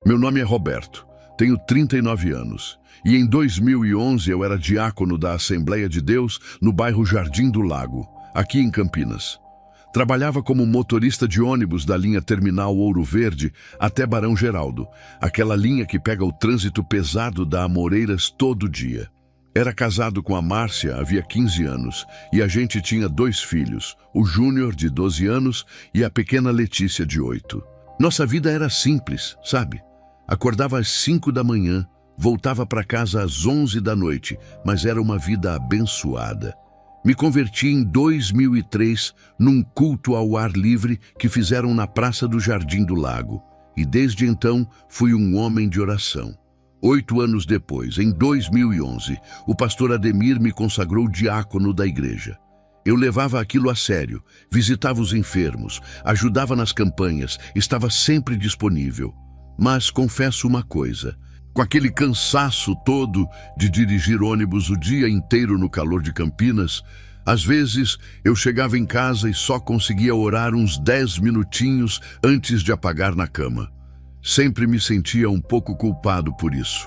Meu nome é Roberto, tenho 39 anos e em 2011 eu era diácono da Assembleia de Deus no bairro Jardim do Lago, aqui em Campinas. Trabalhava como motorista de ônibus da linha Terminal Ouro Verde até Barão Geraldo, aquela linha que pega o trânsito pesado da Amoreiras todo dia. Era casado com a Márcia havia 15 anos e a gente tinha 2 filhos, o Júnior, de 12 anos, e a pequena Letícia, de 8. Nossa vida era simples, sabe? Acordava às 5 da manhã, voltava para casa às 11 da noite, mas era uma vida abençoada. Me converti em 2003 num culto ao ar livre que fizeram na Praça do Jardim do Lago. E desde então fui um homem de oração. 8 anos depois, em 2011, o pastor Ademir me consagrou diácono da igreja. Eu levava aquilo a sério, visitava os enfermos, ajudava nas campanhas, estava sempre disponível. Mas confesso uma coisa, com aquele cansaço todo de dirigir ônibus o dia inteiro no calor de Campinas, às vezes eu chegava em casa e só conseguia orar uns 10 minutinhos antes de apagar na cama. Sempre me sentia um pouco culpado por isso.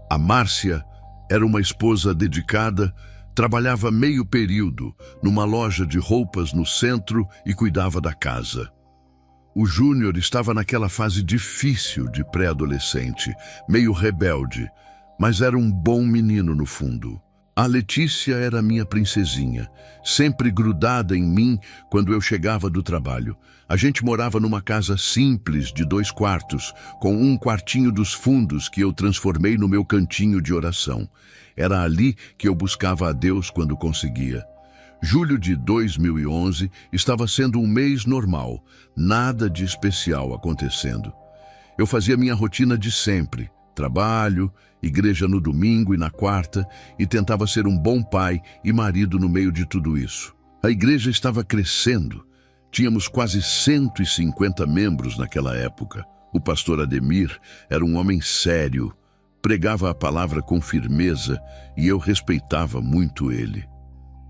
A Márcia era uma esposa dedicada, trabalhava meio período numa loja de roupas no centro e cuidava da casa. O Júnior estava naquela fase difícil de pré-adolescente, meio rebelde, mas era um bom menino no fundo. A Letícia era minha princesinha, sempre grudada em mim quando eu chegava do trabalho. A gente morava numa casa simples de 2 quartos, com um quartinho dos fundos que eu transformei no meu cantinho de oração. Era ali que eu buscava a Deus quando conseguia. Julho de 2011 estava sendo um mês normal, nada de especial acontecendo. Eu fazia minha rotina de sempre, trabalho, igreja no domingo e na quarta, e tentava ser um bom pai e marido no meio de tudo isso. A igreja estava crescendo, tínhamos quase 150 membros naquela época. O pastor Ademir era um homem sério, pregava a palavra com firmeza e eu respeitava muito ele.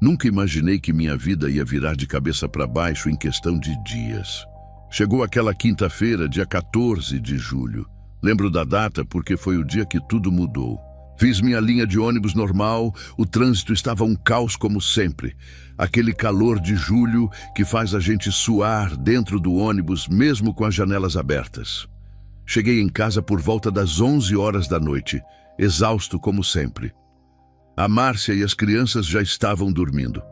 Nunca imaginei que minha vida ia virar de cabeça para baixo em questão de dias. Chegou aquela quinta-feira, dia 14 de julho. Lembro da data porque foi o dia que tudo mudou. Fiz minha linha de ônibus normal, o trânsito estava um caos como sempre. Aquele calor de julho que faz a gente suar dentro do ônibus, mesmo com as janelas abertas. Cheguei em casa por volta das 11 horas da noite, exausto como sempre. A Márcia e as crianças já estavam dormindo.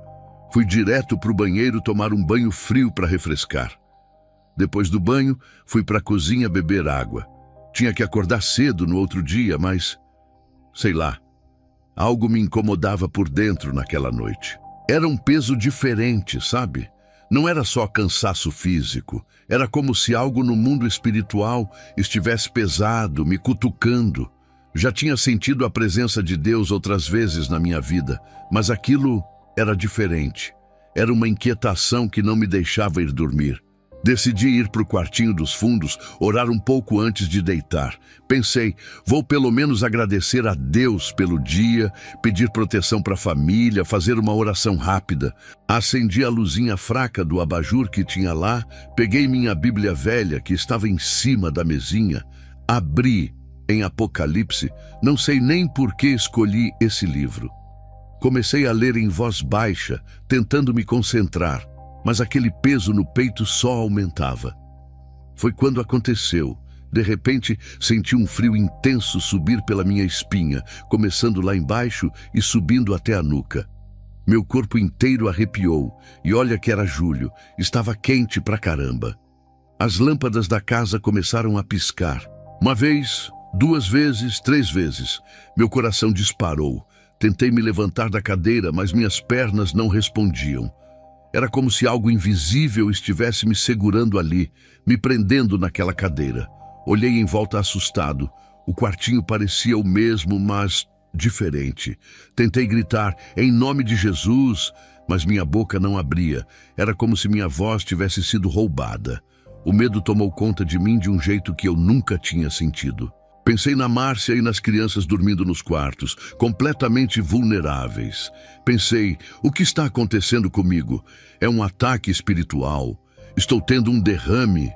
Fui direto para o banheiro tomar um banho frio para refrescar. Depois do banho, fui para a cozinha beber água. Tinha que acordar cedo no outro dia, mas, sei lá, algo me incomodava por dentro naquela noite. Era um peso diferente, sabe? Não era só cansaço físico, era como se algo no mundo espiritual estivesse pesado, me cutucando. Já tinha sentido a presença de Deus outras vezes na minha vida, mas aquilo era diferente. Era uma inquietação que não me deixava ir dormir. Decidi ir para o quartinho dos fundos, orar um pouco antes de deitar. Pensei, vou pelo menos agradecer a Deus pelo dia, pedir proteção para a família, fazer uma oração rápida. Acendi a luzinha fraca do abajur que tinha lá, peguei minha Bíblia velha que estava em cima da mesinha, abri em Apocalipse, não sei nem por que escolhi esse livro. Comecei a ler em voz baixa, tentando me concentrar, mas aquele peso no peito só aumentava. Foi quando aconteceu. De repente, senti um frio intenso subir pela minha espinha, começando lá embaixo e subindo até a nuca. Meu corpo inteiro arrepiou, e olha que era julho, estava quente pra caramba. As lâmpadas da casa começaram a piscar. Uma vez, 2 vezes, 3 vezes. Meu coração disparou. Tentei me levantar da cadeira, mas minhas pernas não respondiam. Era como se algo invisível estivesse me segurando ali, me prendendo naquela cadeira. Olhei em volta assustado. O quartinho parecia o mesmo, mas diferente. Tentei gritar, em nome de Jesus, mas minha boca não abria. Era como se minha voz tivesse sido roubada. O medo tomou conta de mim de um jeito que eu nunca tinha sentido. Pensei na Márcia e nas crianças dormindo nos quartos, completamente vulneráveis. Pensei, o que está acontecendo comigo? É um ataque espiritual? Estou tendo um derrame?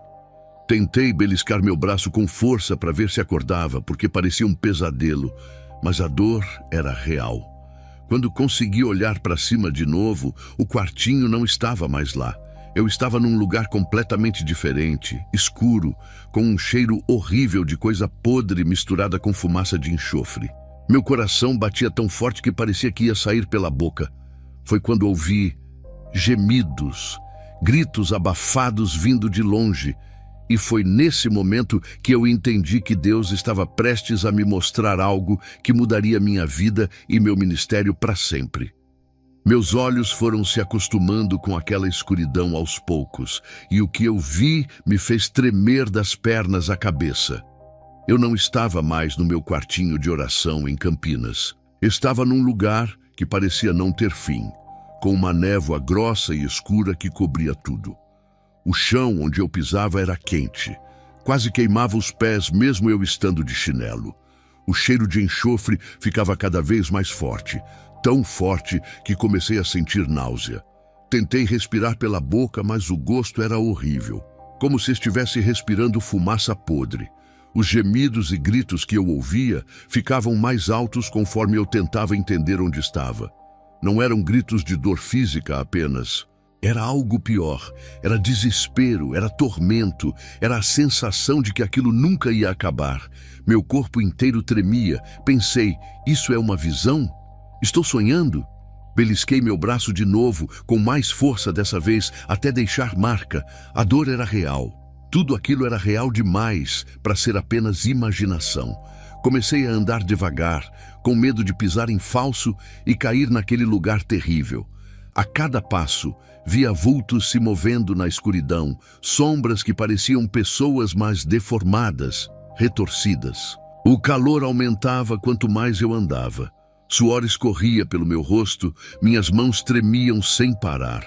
Tentei beliscar meu braço com força para ver se acordava, porque parecia um pesadelo, mas a dor era real. Quando consegui olhar para cima de novo, o quartinho não estava mais lá. Eu estava num lugar completamente diferente, escuro, com um cheiro horrível de coisa podre misturada com fumaça de enxofre. Meu coração batia tão forte que parecia que ia sair pela boca. Foi quando ouvi gemidos, gritos abafados vindo de longe. E foi nesse momento que eu entendi que Deus estava prestes a me mostrar algo que mudaria minha vida e meu ministério para sempre. Meus olhos foram se acostumando com aquela escuridão aos poucos, e o que eu vi me fez tremer das pernas à cabeça. Eu não estava mais no meu quartinho de oração em Campinas. Estava num lugar que parecia não ter fim, com uma névoa grossa e escura que cobria tudo. O chão onde eu pisava era quente, quase queimava os pés mesmo eu estando de chinelo. O cheiro de enxofre ficava cada vez mais forte, tão forte que comecei a sentir náusea. Tentei respirar pela boca, mas o gosto era horrível, como se estivesse respirando fumaça podre. Os gemidos e gritos que eu ouvia ficavam mais altos conforme eu tentava entender onde estava. Não eram gritos de dor física apenas. Era algo pior, era desespero, era tormento, era a sensação de que aquilo nunca ia acabar. Meu corpo inteiro tremia. Pensei, isso é uma visão? Estou sonhando? Belisquei meu braço de novo, com mais força dessa vez, até deixar marca. A dor era real. Tudo aquilo era real demais para ser apenas imaginação. Comecei a andar devagar, com medo de pisar em falso e cair naquele lugar terrível. A cada passo, via vultos se movendo na escuridão, sombras que pareciam pessoas mas deformadas, retorcidas. O calor aumentava quanto mais eu andava. Suor escorria pelo meu rosto, minhas mãos tremiam sem parar.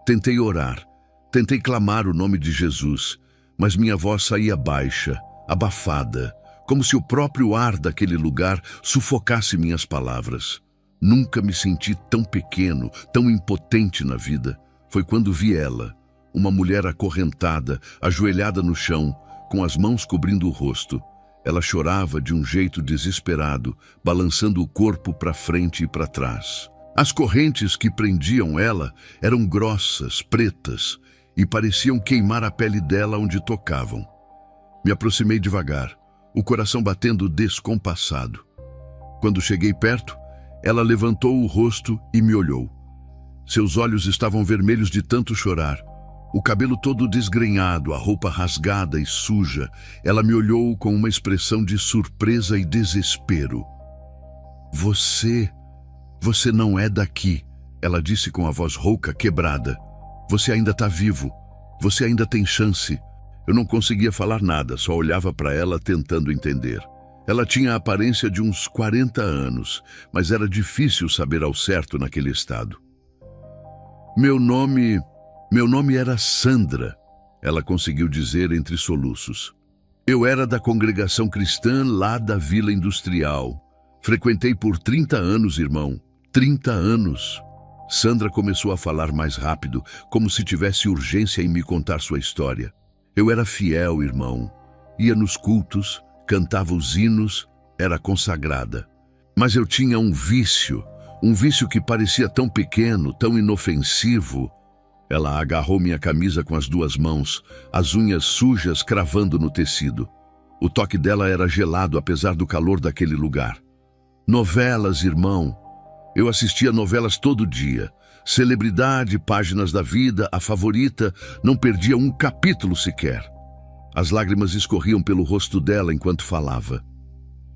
Tentei orar, tentei clamar o nome de Jesus, mas minha voz saía baixa, abafada, como se o próprio ar daquele lugar sufocasse minhas palavras. Nunca me senti tão pequeno, tão impotente na vida. Foi quando vi ela, uma mulher acorrentada, ajoelhada no chão, com as mãos cobrindo o rosto. Ela chorava de um jeito desesperado, balançando o corpo para frente e para trás. As correntes que prendiam ela eram grossas, pretas, e pareciam queimar a pele dela onde tocavam. Me aproximei devagar, o coração batendo descompassado. Quando cheguei perto, ela levantou o rosto e me olhou. Seus olhos estavam vermelhos de tanto chorar. O cabelo todo desgrenhado, a roupa rasgada e suja. Ela me olhou com uma expressão de surpresa e desespero. Você não é daqui, ela disse com a voz rouca, quebrada. Você ainda está vivo. Você ainda tem chance. Eu não conseguia falar nada, só olhava para ela tentando entender. Ela tinha a aparência de uns 40 anos, mas era difícil saber ao certo naquele estado. Meu nome era Sandra, ela conseguiu dizer entre soluços. Eu era da congregação cristã lá da Vila Industrial. Frequentei por 30 anos, irmão. 30 anos. Sandra começou a falar mais rápido, como se tivesse urgência em me contar sua história. Eu era fiel, irmão. Ia nos cultos, cantava os hinos, era consagrada. Mas eu tinha um vício que parecia tão pequeno, tão inofensivo. Ela agarrou minha camisa com as duas mãos, as unhas sujas cravando no tecido. O toque dela era gelado apesar do calor daquele lugar. Novelas, irmão. Eu assistia novelas todo dia. Celebridade, páginas da vida, a favorita, não perdia um capítulo sequer. As lágrimas escorriam pelo rosto dela enquanto falava.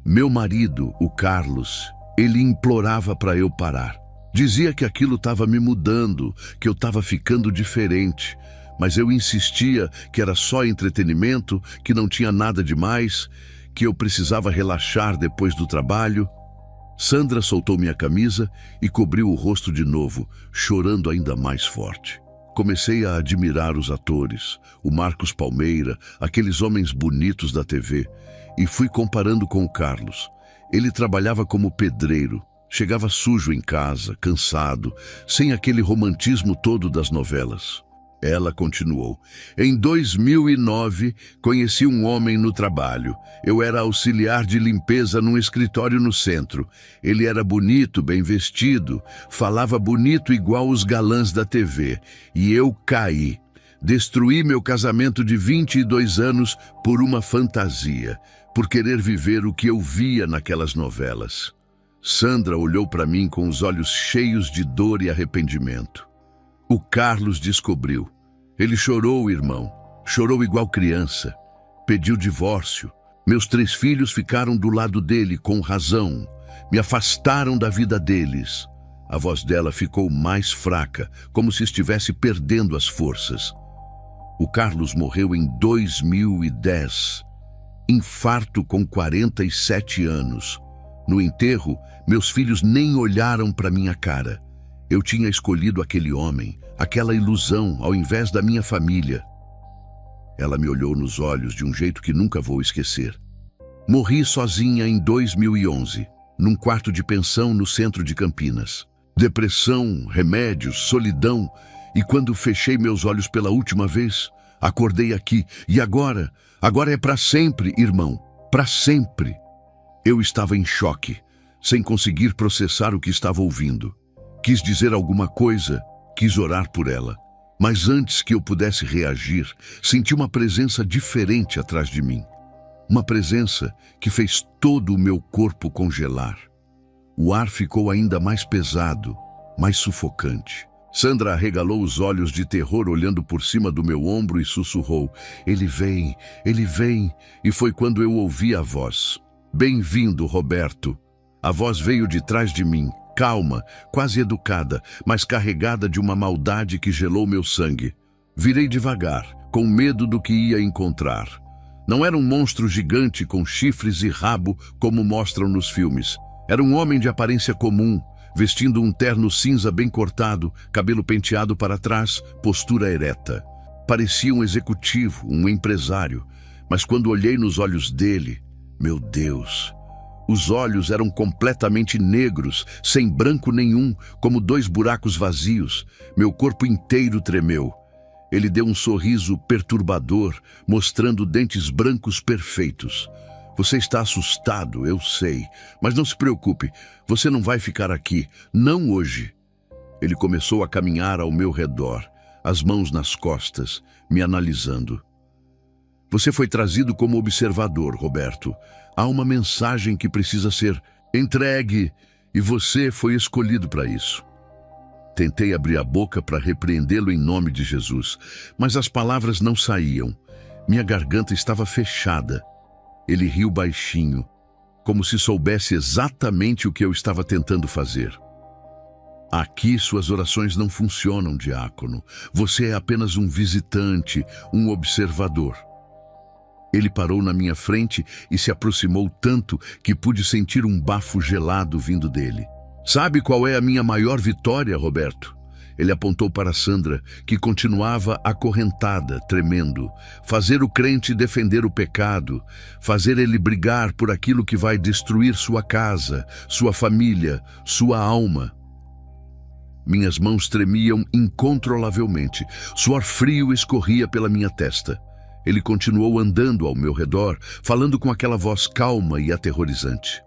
Meu marido, o Carlos, ele implorava para eu parar. Dizia que aquilo estava me mudando, que eu estava ficando diferente, mas eu insistia que era só entretenimento, que não tinha nada demais, que eu precisava relaxar depois do trabalho. Sandra soltou minha camisa e cobriu o rosto de novo, chorando ainda mais forte. Comecei a admirar os atores, o Marcos Palmeira, aqueles homens bonitos da TV, e fui comparando com o Carlos. Ele trabalhava como pedreiro, chegava sujo em casa, cansado, sem aquele romantismo todo das novelas. Ela continuou. Em 2009, conheci um homem no trabalho. Eu era auxiliar de limpeza num escritório no centro. Ele era bonito, bem vestido, falava bonito igual os galãs da TV. E eu caí. Destruí meu casamento de 22 anos por uma fantasia, por querer viver o que eu via naquelas novelas. Sandra olhou para mim com os olhos cheios de dor e arrependimento. O Carlos descobriu. Ele chorou, irmão. Chorou igual criança. Pediu divórcio. Meus 3 filhos ficaram do lado dele com razão. Me afastaram da vida deles. A voz dela ficou mais fraca, como se estivesse perdendo as forças. O Carlos morreu em 2010. Infarto com 47 anos. No enterro, meus filhos nem olharam para minha cara. Eu tinha escolhido aquele homem, aquela ilusão, ao invés da minha família. Ela me olhou nos olhos de um jeito que nunca vou esquecer. Morri sozinha em 2011, num quarto de pensão no centro de Campinas. Depressão, remédios, solidão. E quando fechei meus olhos pela última vez, acordei aqui. E agora? Agora é para sempre, irmão. Para sempre. Eu estava em choque, sem conseguir processar o que estava ouvindo. Quis dizer alguma coisa, quis orar por ela. Mas antes que eu pudesse reagir, senti uma presença diferente atrás de mim. Uma presença que fez todo o meu corpo congelar. O ar ficou ainda mais pesado, mais sufocante. Sandra arregalou os olhos de terror olhando por cima do meu ombro e sussurrou: ele vem, e foi quando eu ouvi a voz. Bem-vindo, Roberto. A voz veio de trás de mim, calma, quase educada, mas carregada de uma maldade que gelou meu sangue. Virei devagar, com medo do que ia encontrar. Não era um monstro gigante com chifres e rabo como mostram nos filmes. Era um homem de aparência comum, vestindo um terno cinza bem cortado, cabelo penteado para trás, postura ereta. Parecia um executivo, um empresário, mas quando olhei nos olhos dele, meu Deus, os olhos eram completamente negros, sem branco nenhum, como 2 buracos vazios. Meu corpo inteiro tremeu. Ele deu um sorriso perturbador, mostrando dentes brancos perfeitos. Você está assustado, eu sei, mas não se preocupe, você não vai ficar aqui, não hoje. Ele começou a caminhar ao meu redor, as mãos nas costas, me analisando. Você foi trazido como observador, Roberto. Há uma mensagem que precisa ser entregue e você foi escolhido para isso. Tentei abrir a boca para repreendê-lo em nome de Jesus, mas as palavras não saíam. Minha garganta estava fechada. Ele riu baixinho, como se soubesse exatamente o que eu estava tentando fazer. Aqui suas orações não funcionam, diácono. Você é apenas um visitante, um observador. Ele parou na minha frente e se aproximou tanto que pude sentir um bafo gelado vindo dele. Sabe qual é a minha maior vitória, Roberto? Ele apontou para Sandra, que continuava acorrentada, tremendo. Fazer o crente defender o pecado, fazer ele brigar por aquilo que vai destruir sua casa, sua família, sua alma. Minhas mãos tremiam incontrolavelmente. Suor frio escorria pela minha testa. Ele continuou andando ao meu redor, falando com aquela voz calma e aterrorizante.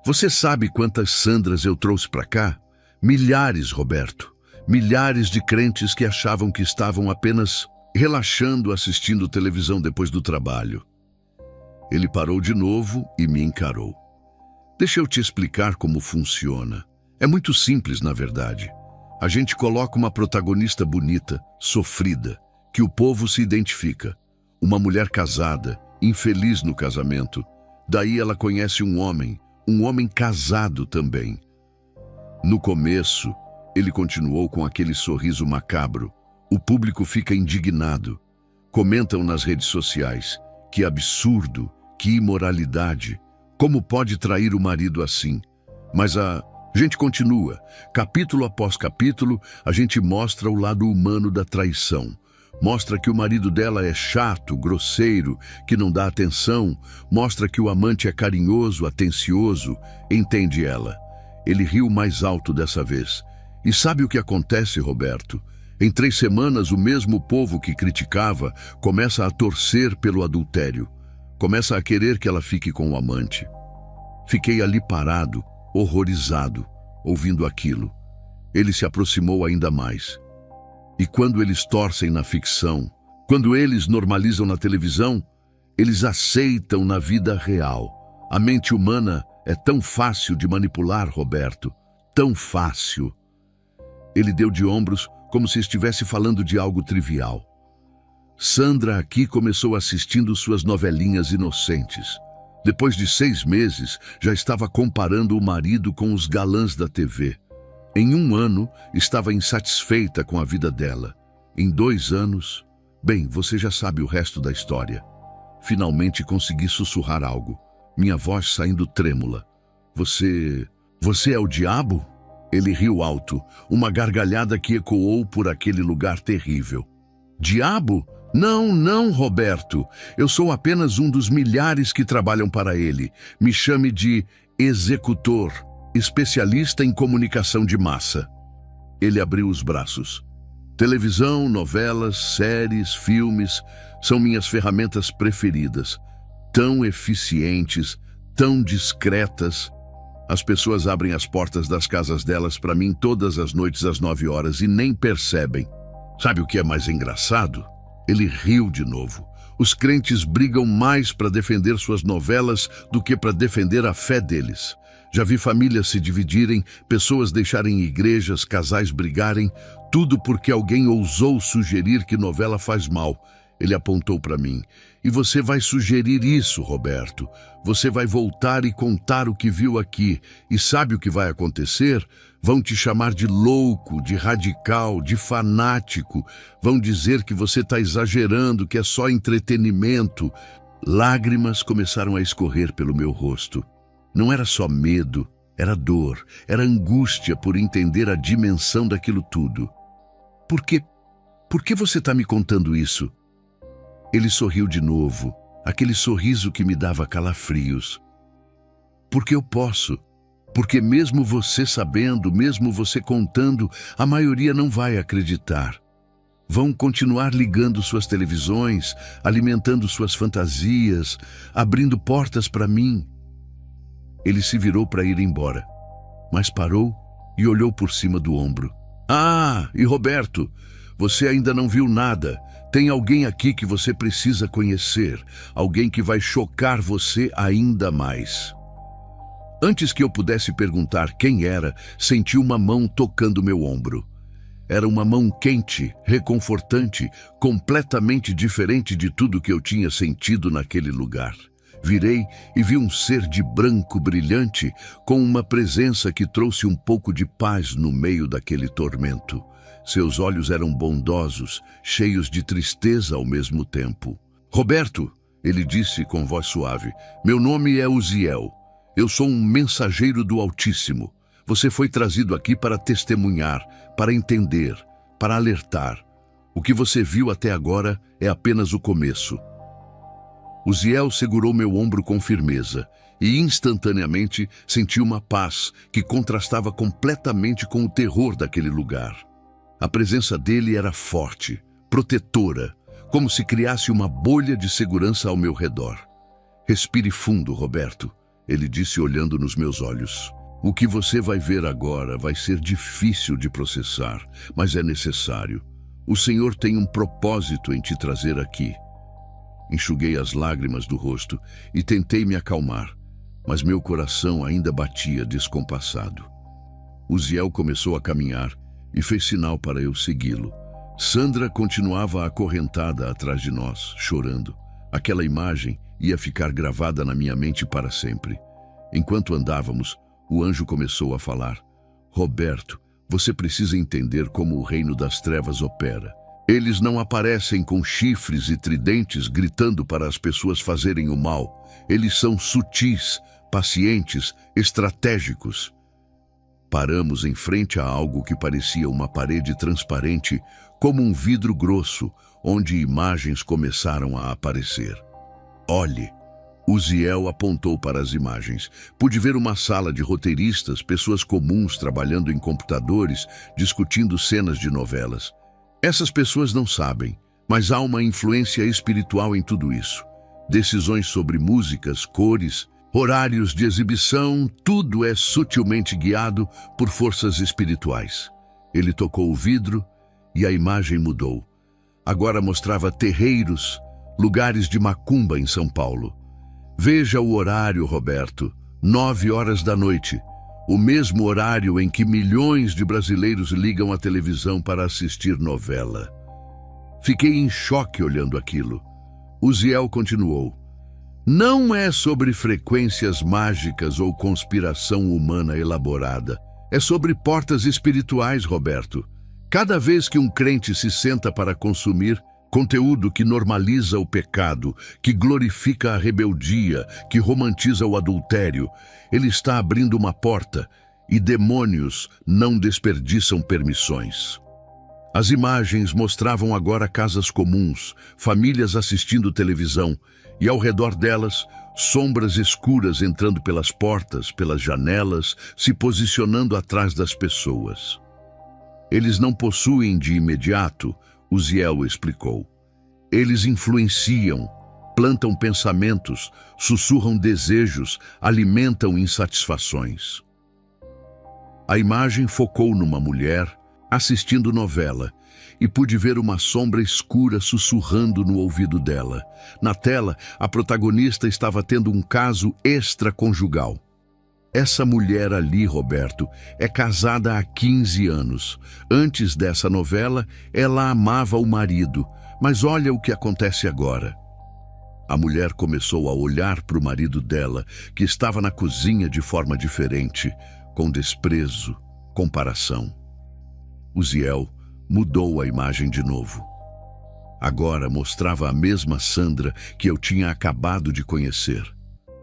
Você sabe quantas Sandras eu trouxe para cá? Milhares, Roberto. Milhares de crentes que achavam que estavam apenas relaxando assistindo televisão depois do trabalho. Ele parou de novo e me encarou. Deixa eu te explicar como funciona. É muito simples, na verdade. A gente coloca uma protagonista bonita, sofrida, que o povo se identifica. Uma mulher casada, infeliz no casamento. Daí ela conhece um homem casado também. No começo, ele continuou com aquele sorriso macabro. O público fica indignado. Comentam nas redes sociais. Que absurdo, que imoralidade. Como pode trair o marido assim? Mas a gente continua. Capítulo após capítulo, a gente mostra o lado humano da traição. Mostra que o marido dela é chato, grosseiro, que não dá atenção. Mostra que o amante é carinhoso, atencioso. Entende ela. Ele riu mais alto dessa vez. E sabe o que acontece, Roberto? Em 3 semanas, o mesmo povo que criticava começa a torcer pelo adultério. Começa a querer que ela fique com o amante. Fiquei ali parado, horrorizado, ouvindo aquilo. Ele se aproximou ainda mais. E quando eles torcem na ficção, quando eles normalizam na televisão, eles aceitam na vida real. A mente humana é tão fácil de manipular, Roberto. Tão fácil. Ele deu de ombros como se estivesse falando de algo trivial. Sandra aqui começou assistindo suas novelinhas inocentes. Depois de 6 meses, já estava comparando o marido com os galãs da TV. Em 1 ano, estava insatisfeita com a vida dela. Em 2 anos... Bem, você já sabe o resto da história. Finalmente consegui sussurrar algo. Minha voz saindo trêmula. Você é o diabo? Ele riu alto, uma gargalhada que ecoou por aquele lugar terrível. Diabo? Não, não, Roberto. Eu sou apenas um dos milhares que trabalham para ele. Me chame de executor, especialista em comunicação de massa. Ele abriu os braços. Televisão, novelas, séries, filmes são minhas ferramentas preferidas. Tão eficientes, tão discretas. As pessoas abrem as portas das casas delas para mim todas as noites às 9 horas e nem percebem. Sabe o que é mais engraçado? Ele riu de novo. Os crentes brigam mais para defender suas novelas do que para defender a fé deles. Já vi famílias se dividirem, pessoas deixarem igrejas, casais brigarem, tudo porque alguém ousou sugerir que novela faz mal. Ele apontou para mim. E você vai sugerir isso, Roberto. Você vai voltar e contar o que viu aqui. E sabe o que vai acontecer? Vão te chamar de louco, de radical, de fanático. Vão dizer que você está exagerando, que é só entretenimento. Lágrimas começaram a escorrer pelo meu rosto. Não era só medo, era dor, era angústia por entender a dimensão daquilo tudo. Por que você está me contando isso? Ele sorriu de novo, aquele sorriso que me dava calafrios. Porque eu posso. Porque mesmo você sabendo, mesmo você contando, a maioria não vai acreditar. Vão continuar ligando suas televisões, alimentando suas fantasias, abrindo portas para mim. Ele se virou para ir embora, mas parou e olhou por cima do ombro. Ah, e Roberto, você ainda não viu nada. Tem alguém aqui que você precisa conhecer, alguém que vai chocar você ainda mais. Antes que eu pudesse perguntar quem era, senti uma mão tocando meu ombro. Era uma mão quente, reconfortante, completamente diferente de tudo que eu tinha sentido naquele lugar. Virei e vi um ser de branco brilhante, com uma presença que trouxe um pouco de paz no meio daquele tormento. Seus olhos eram bondosos, cheios de tristeza ao mesmo tempo. Roberto, ele disse com voz suave, meu nome é Uziel. Eu sou um mensageiro do Altíssimo. Você foi trazido aqui para testemunhar, para entender, para alertar. O que você viu até agora é apenas o começo. Uziel segurou meu ombro com firmeza e instantaneamente senti uma paz que contrastava completamente com o terror daquele lugar. A presença dele era forte, protetora, como se criasse uma bolha de segurança ao meu redor. Respire fundo, Roberto, ele disse olhando nos meus olhos. O que você vai ver agora vai ser difícil de processar, mas é necessário. O Senhor tem um propósito em te trazer aqui. Enxuguei as lágrimas do rosto e tentei me acalmar, mas meu coração ainda batia descompassado. Uziel começou a caminhar e fez sinal para eu segui-lo. Sandra continuava acorrentada atrás de nós, chorando. Aquela imagem ia ficar gravada na minha mente para sempre. Enquanto andávamos, o anjo começou a falar. Roberto, você precisa entender como o reino das trevas opera. Eles não aparecem com chifres e tridentes gritando para as pessoas fazerem o mal. Eles são sutis, pacientes, estratégicos. Paramos em frente a algo que parecia uma parede transparente, como um vidro grosso, onde imagens começaram a aparecer. Olhe! Uziel apontou para as imagens. Pude ver uma sala de roteiristas, pessoas comuns trabalhando em computadores, discutindo cenas de novelas. Essas pessoas não sabem, mas há uma influência espiritual em tudo isso. Decisões sobre músicas, cores, horários de exibição, tudo é sutilmente guiado por forças espirituais. Ele tocou o vidro e a imagem mudou. Agora mostrava terreiros, lugares de macumba em São Paulo. Veja o horário, Roberto, 9 horas da noite. O mesmo horário em que milhões de brasileiros ligam a televisão para assistir novela. Fiquei em choque olhando aquilo. Uziel continuou. Não é sobre frequências mágicas ou conspiração humana elaborada. É sobre portas espirituais, Roberto. Cada vez que um crente se senta para consumir conteúdo que normaliza o pecado, que glorifica a rebeldia, que romantiza o adultério, ele está abrindo uma porta e demônios não desperdiçam permissões. As imagens mostravam agora casas comuns, famílias assistindo televisão e ao redor delas, sombras escuras entrando pelas portas, pelas janelas, se posicionando atrás das pessoas. Eles não possuem de imediato, Uziel explicou. Eles influenciam, plantam pensamentos, sussurram desejos, alimentam insatisfações. A imagem focou numa mulher assistindo novela e pude ver uma sombra escura sussurrando no ouvido dela. Na tela, a protagonista estava tendo um caso extraconjugal. Essa mulher ali, Roberto, é casada há 15 anos. Antes dessa novela, ela amava o marido, mas olha o que acontece agora. A mulher começou a olhar para o marido dela, que estava na cozinha de forma diferente, com desprezo, comparação. Uziel mudou a imagem de novo. Agora mostrava a mesma Sandra que eu tinha acabado de conhecer,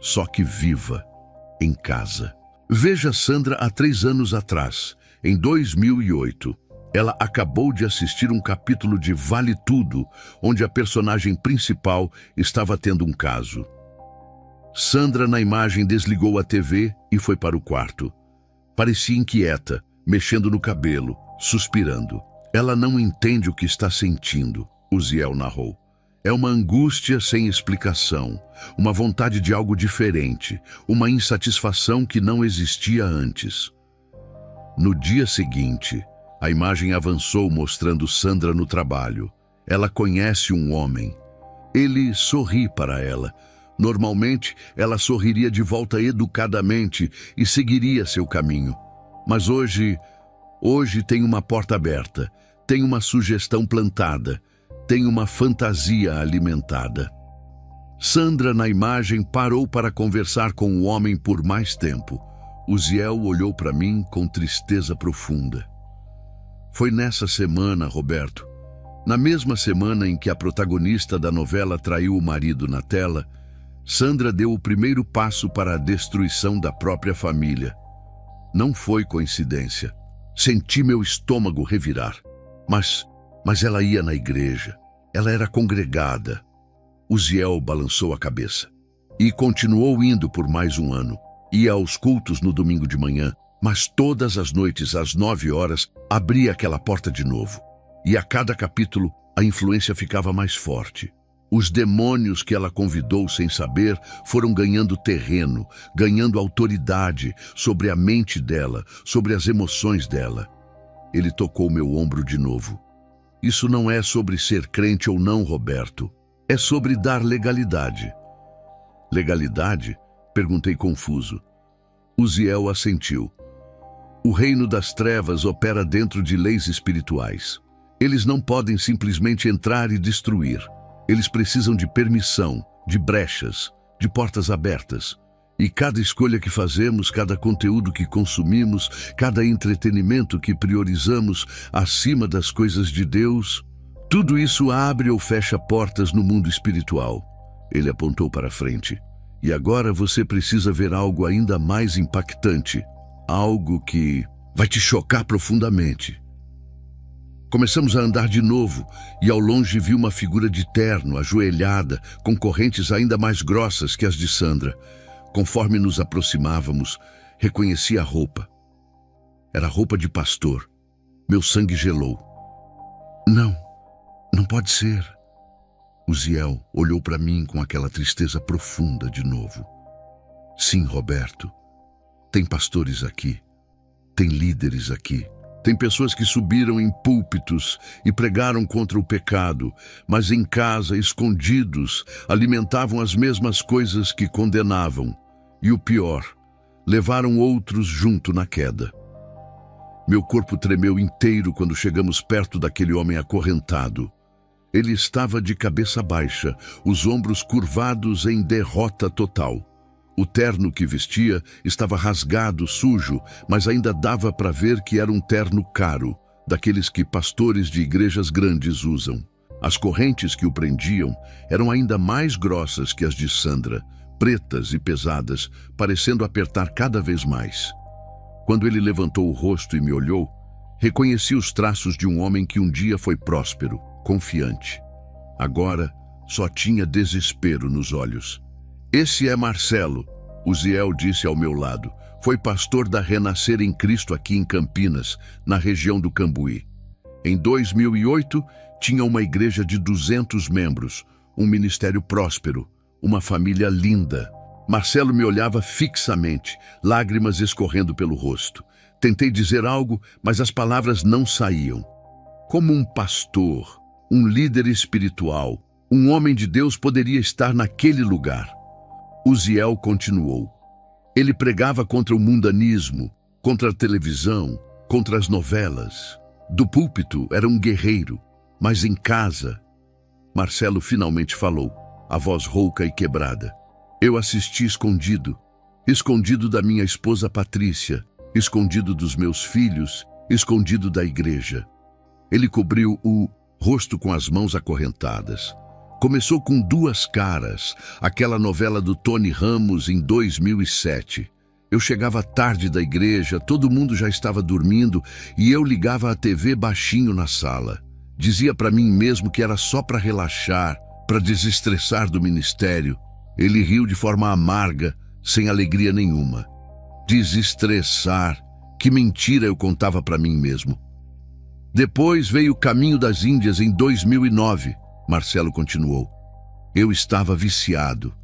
só que viva, em casa. Veja Sandra há 3 anos atrás, em 2008. Ela acabou de assistir um capítulo de Vale Tudo, onde a personagem principal estava tendo um caso. Sandra, na imagem, desligou a TV e foi para o quarto. Parecia inquieta, mexendo no cabelo, suspirando. Ela não entende o que está sentindo, Uziel narrou. É uma angústia sem explicação, uma vontade de algo diferente, uma insatisfação que não existia antes. No dia seguinte, a imagem avançou mostrando Sandra no trabalho. Ela conhece um homem. Ele sorri para ela. Normalmente, ela sorriria de volta educadamente e seguiria seu caminho. Mas hoje tem uma porta aberta, tem uma sugestão plantada, tem uma fantasia alimentada. Sandra, na imagem, parou para conversar com o homem por mais tempo. Uziel olhou para mim com tristeza profunda. Foi nessa semana, Roberto, na mesma semana em que a protagonista da novela traiu o marido na tela, Sandra deu o primeiro passo para a destruição da própria família. Não foi coincidência. Senti meu estômago revirar. Mas ela ia na igreja. Ela era congregada. Uziel balançou a cabeça. E continuou indo por mais um ano. Ia aos cultos no domingo de manhã, mas todas as noites, às 9 horas, abria aquela porta de novo. E a cada capítulo, a influência ficava mais forte. Os demônios que ela convidou sem saber foram ganhando terreno, ganhando autoridade sobre a mente dela, sobre as emoções dela. Ele tocou meu ombro de novo. Isso não é sobre ser crente ou não, Roberto. É sobre dar legalidade. Legalidade? Perguntei confuso. Uziel assentiu. O reino das trevas opera dentro de leis espirituais. Eles não podem simplesmente entrar e destruir. Eles precisam de permissão, de brechas, de portas abertas. E cada escolha que fazemos, cada conteúdo que consumimos, cada entretenimento que priorizamos acima das coisas de Deus, tudo isso abre ou fecha portas no mundo espiritual. Ele apontou para frente. E agora você precisa ver algo ainda mais impactante. Algo que vai te chocar profundamente. Começamos a andar de novo e ao longe vi uma figura de terno, ajoelhada, com correntes ainda mais grossas que as de Sandra. Conforme nos aproximávamos, reconheci a roupa. Era roupa de pastor. Meu sangue gelou. Não, não pode ser. Uziel olhou para mim com aquela tristeza profunda de novo. Sim, Roberto, tem pastores aqui, tem líderes aqui, tem pessoas que subiram em púlpitos e pregaram contra o pecado, mas em casa, escondidos, alimentavam as mesmas coisas que condenavam. E o pior, levaram outros junto na queda. Meu corpo tremeu inteiro quando chegamos perto daquele homem acorrentado. Ele estava de cabeça baixa, os ombros curvados em derrota total. O terno que vestia estava rasgado, sujo, mas ainda dava para ver que era um terno caro, daqueles que pastores de igrejas grandes usam. As correntes que o prendiam eram ainda mais grossas que as de Sandra, pretas e pesadas, parecendo apertar cada vez mais. Quando ele levantou o rosto e me olhou, reconheci os traços de um homem que um dia foi próspero, confiante. Agora, só tinha desespero nos olhos. Esse é Marcelo, Uziel disse ao meu lado. Foi pastor da Renascer em Cristo aqui em Campinas, na região do Cambuí. Em 2008, tinha uma igreja de 200 membros, um ministério próspero, uma família linda. Marcelo me olhava fixamente, lágrimas escorrendo pelo rosto. Tentei dizer algo, mas as palavras não saíam. Como um pastor, um líder espiritual, um homem de Deus poderia estar naquele lugar? Uziel continuou. Ele pregava contra o mundanismo, contra a televisão, contra as novelas. Do púlpito era um guerreiro, mas em casa... Marcelo finalmente falou, a voz rouca e quebrada. Eu assisti escondido, escondido da minha esposa Patrícia, escondido dos meus filhos, escondido da igreja. Ele cobriu o rosto com as mãos acorrentadas. Começou com Duas Caras, aquela novela do Tony Ramos em 2007. Eu chegava tarde da igreja, todo mundo já estava dormindo e eu ligava a TV baixinho na sala. Dizia para mim mesmo que era só para relaxar, para desestressar do ministério. Ele riu de forma amarga, sem alegria nenhuma. Desestressar, que mentira eu contava para mim mesmo. Depois veio o Caminho das Índias em 2009, Marcelo continuou. Eu estava viciado.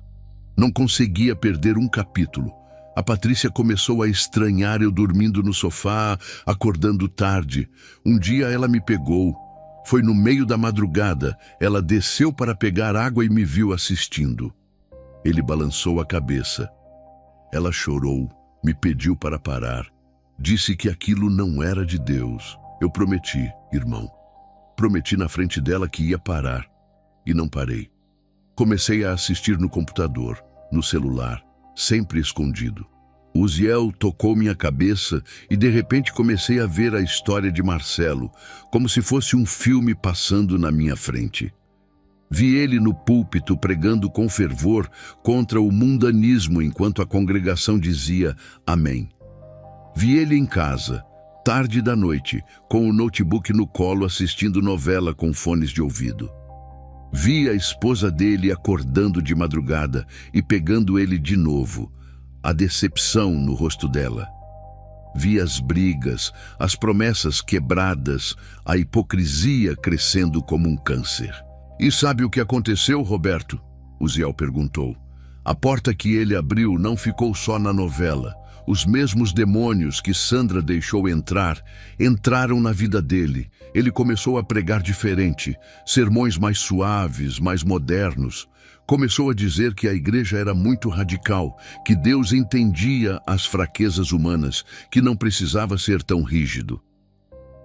Não conseguia perder um capítulo. A Patrícia começou a estranhar eu dormindo no sofá, acordando tarde. Um dia ela me pegou. Foi no meio da madrugada. Ela desceu para pegar água e me viu assistindo. Ele balançou a cabeça. Ela chorou, me pediu para parar. Disse que aquilo não era de Deus. Eu prometi, irmão. Prometi na frente dela que ia parar. E não parei. Comecei a assistir no computador, no celular, sempre escondido. Uziel tocou minha cabeça e de repente comecei a ver a história de Marcelo, como se fosse um filme passando na minha frente. Vi ele no púlpito pregando com fervor contra o mundanismo enquanto a congregação dizia amém. Vi ele em casa, tarde da noite, com o notebook no colo assistindo novela com fones de ouvido. Vi a esposa dele acordando de madrugada e pegando ele de novo, a decepção no rosto dela. Vi as brigas, as promessas quebradas, a hipocrisia crescendo como um câncer. E sabe o que aconteceu, Roberto? Uziel perguntou. A porta que ele abriu não ficou só na novela. Os mesmos demônios que Sandra deixou entrar, entraram na vida dele. Ele começou a pregar diferente, sermões mais suaves, mais modernos. Começou a dizer que a igreja era muito radical, que Deus entendia as fraquezas humanas, que não precisava ser tão rígido.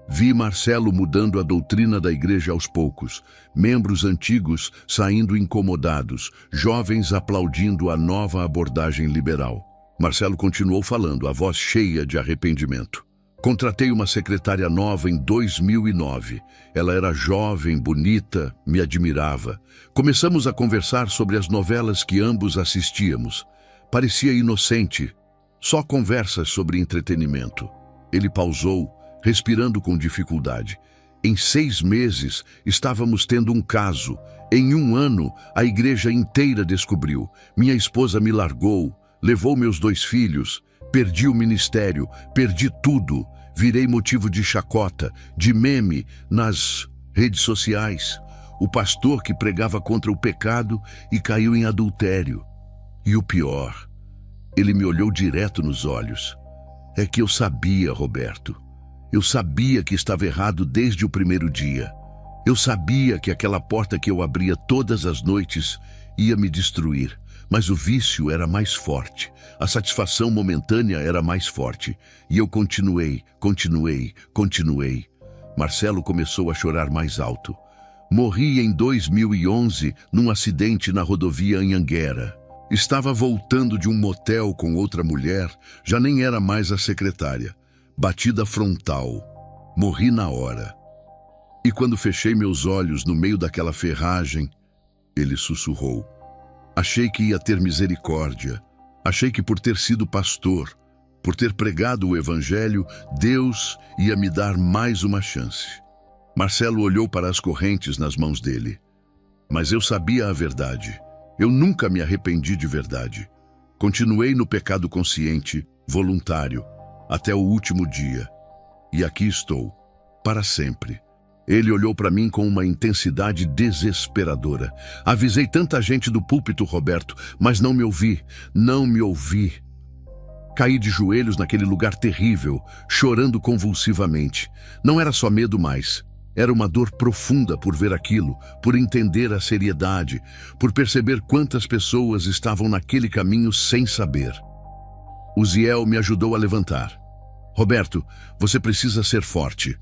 Vi Marcelo mudando a doutrina da igreja aos poucos, membros antigos saindo incomodados, jovens aplaudindo a nova abordagem liberal. Marcelo continuou falando, a voz cheia de arrependimento. Contratei uma secretária nova em 2009. Ela era jovem, bonita, me admirava. Começamos a conversar sobre as novelas que ambos assistíamos. Parecia inocente, só conversas sobre entretenimento. Ele pausou, respirando com dificuldade. Em 6 meses, estávamos tendo um caso. Em 1 ano, a igreja inteira descobriu. Minha esposa me largou, levou meus 2 filhos, perdi o ministério, perdi tudo. Virei motivo de chacota, de meme nas redes sociais, o pastor que pregava contra o pecado e caiu em adultério. E o pior, ele me olhou direto nos olhos. É que eu sabia, Roberto. Eu sabia que estava errado desde o primeiro dia. Eu sabia que aquela porta que eu abria todas as noites ia me destruir. Mas o vício era mais forte. A satisfação momentânea era mais forte. E eu continuei. Marcelo começou a chorar mais alto. Morri em 2011 num acidente na rodovia Anhanguera. Estava voltando de um motel com outra mulher, já nem era mais a secretária. Batida frontal. Morri na hora. E quando fechei meus olhos no meio daquela ferragem, ele sussurrou. Achei que ia ter misericórdia. Achei que por ter sido pastor, por ter pregado o evangelho, Deus ia me dar mais uma chance. Marcelo olhou para as correntes nas mãos dele. Mas eu sabia a verdade. Eu nunca me arrependi de verdade. Continuei no pecado consciente, voluntário, até o último dia. E aqui estou, para sempre. Ele olhou para mim com uma intensidade desesperadora. Avisei tanta gente do púlpito, Roberto, mas não me ouvi. Caí de joelhos naquele lugar terrível, chorando convulsivamente. Não era só medo mais. Era uma dor profunda por ver aquilo, por entender a seriedade, por perceber quantas pessoas estavam naquele caminho sem saber. Uziel me ajudou a levantar. Roberto, você precisa ser forte.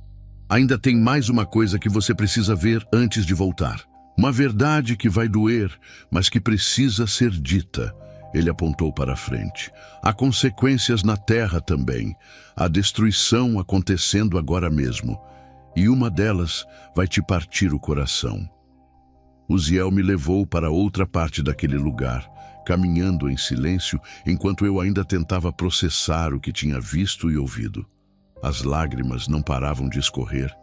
Ainda tem mais uma coisa que você precisa ver antes de voltar. Uma verdade que vai doer, mas que precisa ser dita. Ele apontou para a frente. Há consequências na terra também. Há destruição acontecendo agora mesmo. E uma delas vai te partir o coração. Uziel me levou para outra parte daquele lugar, caminhando em silêncio, enquanto eu ainda tentava processar o que tinha visto e ouvido. As lágrimas não paravam de escorrer,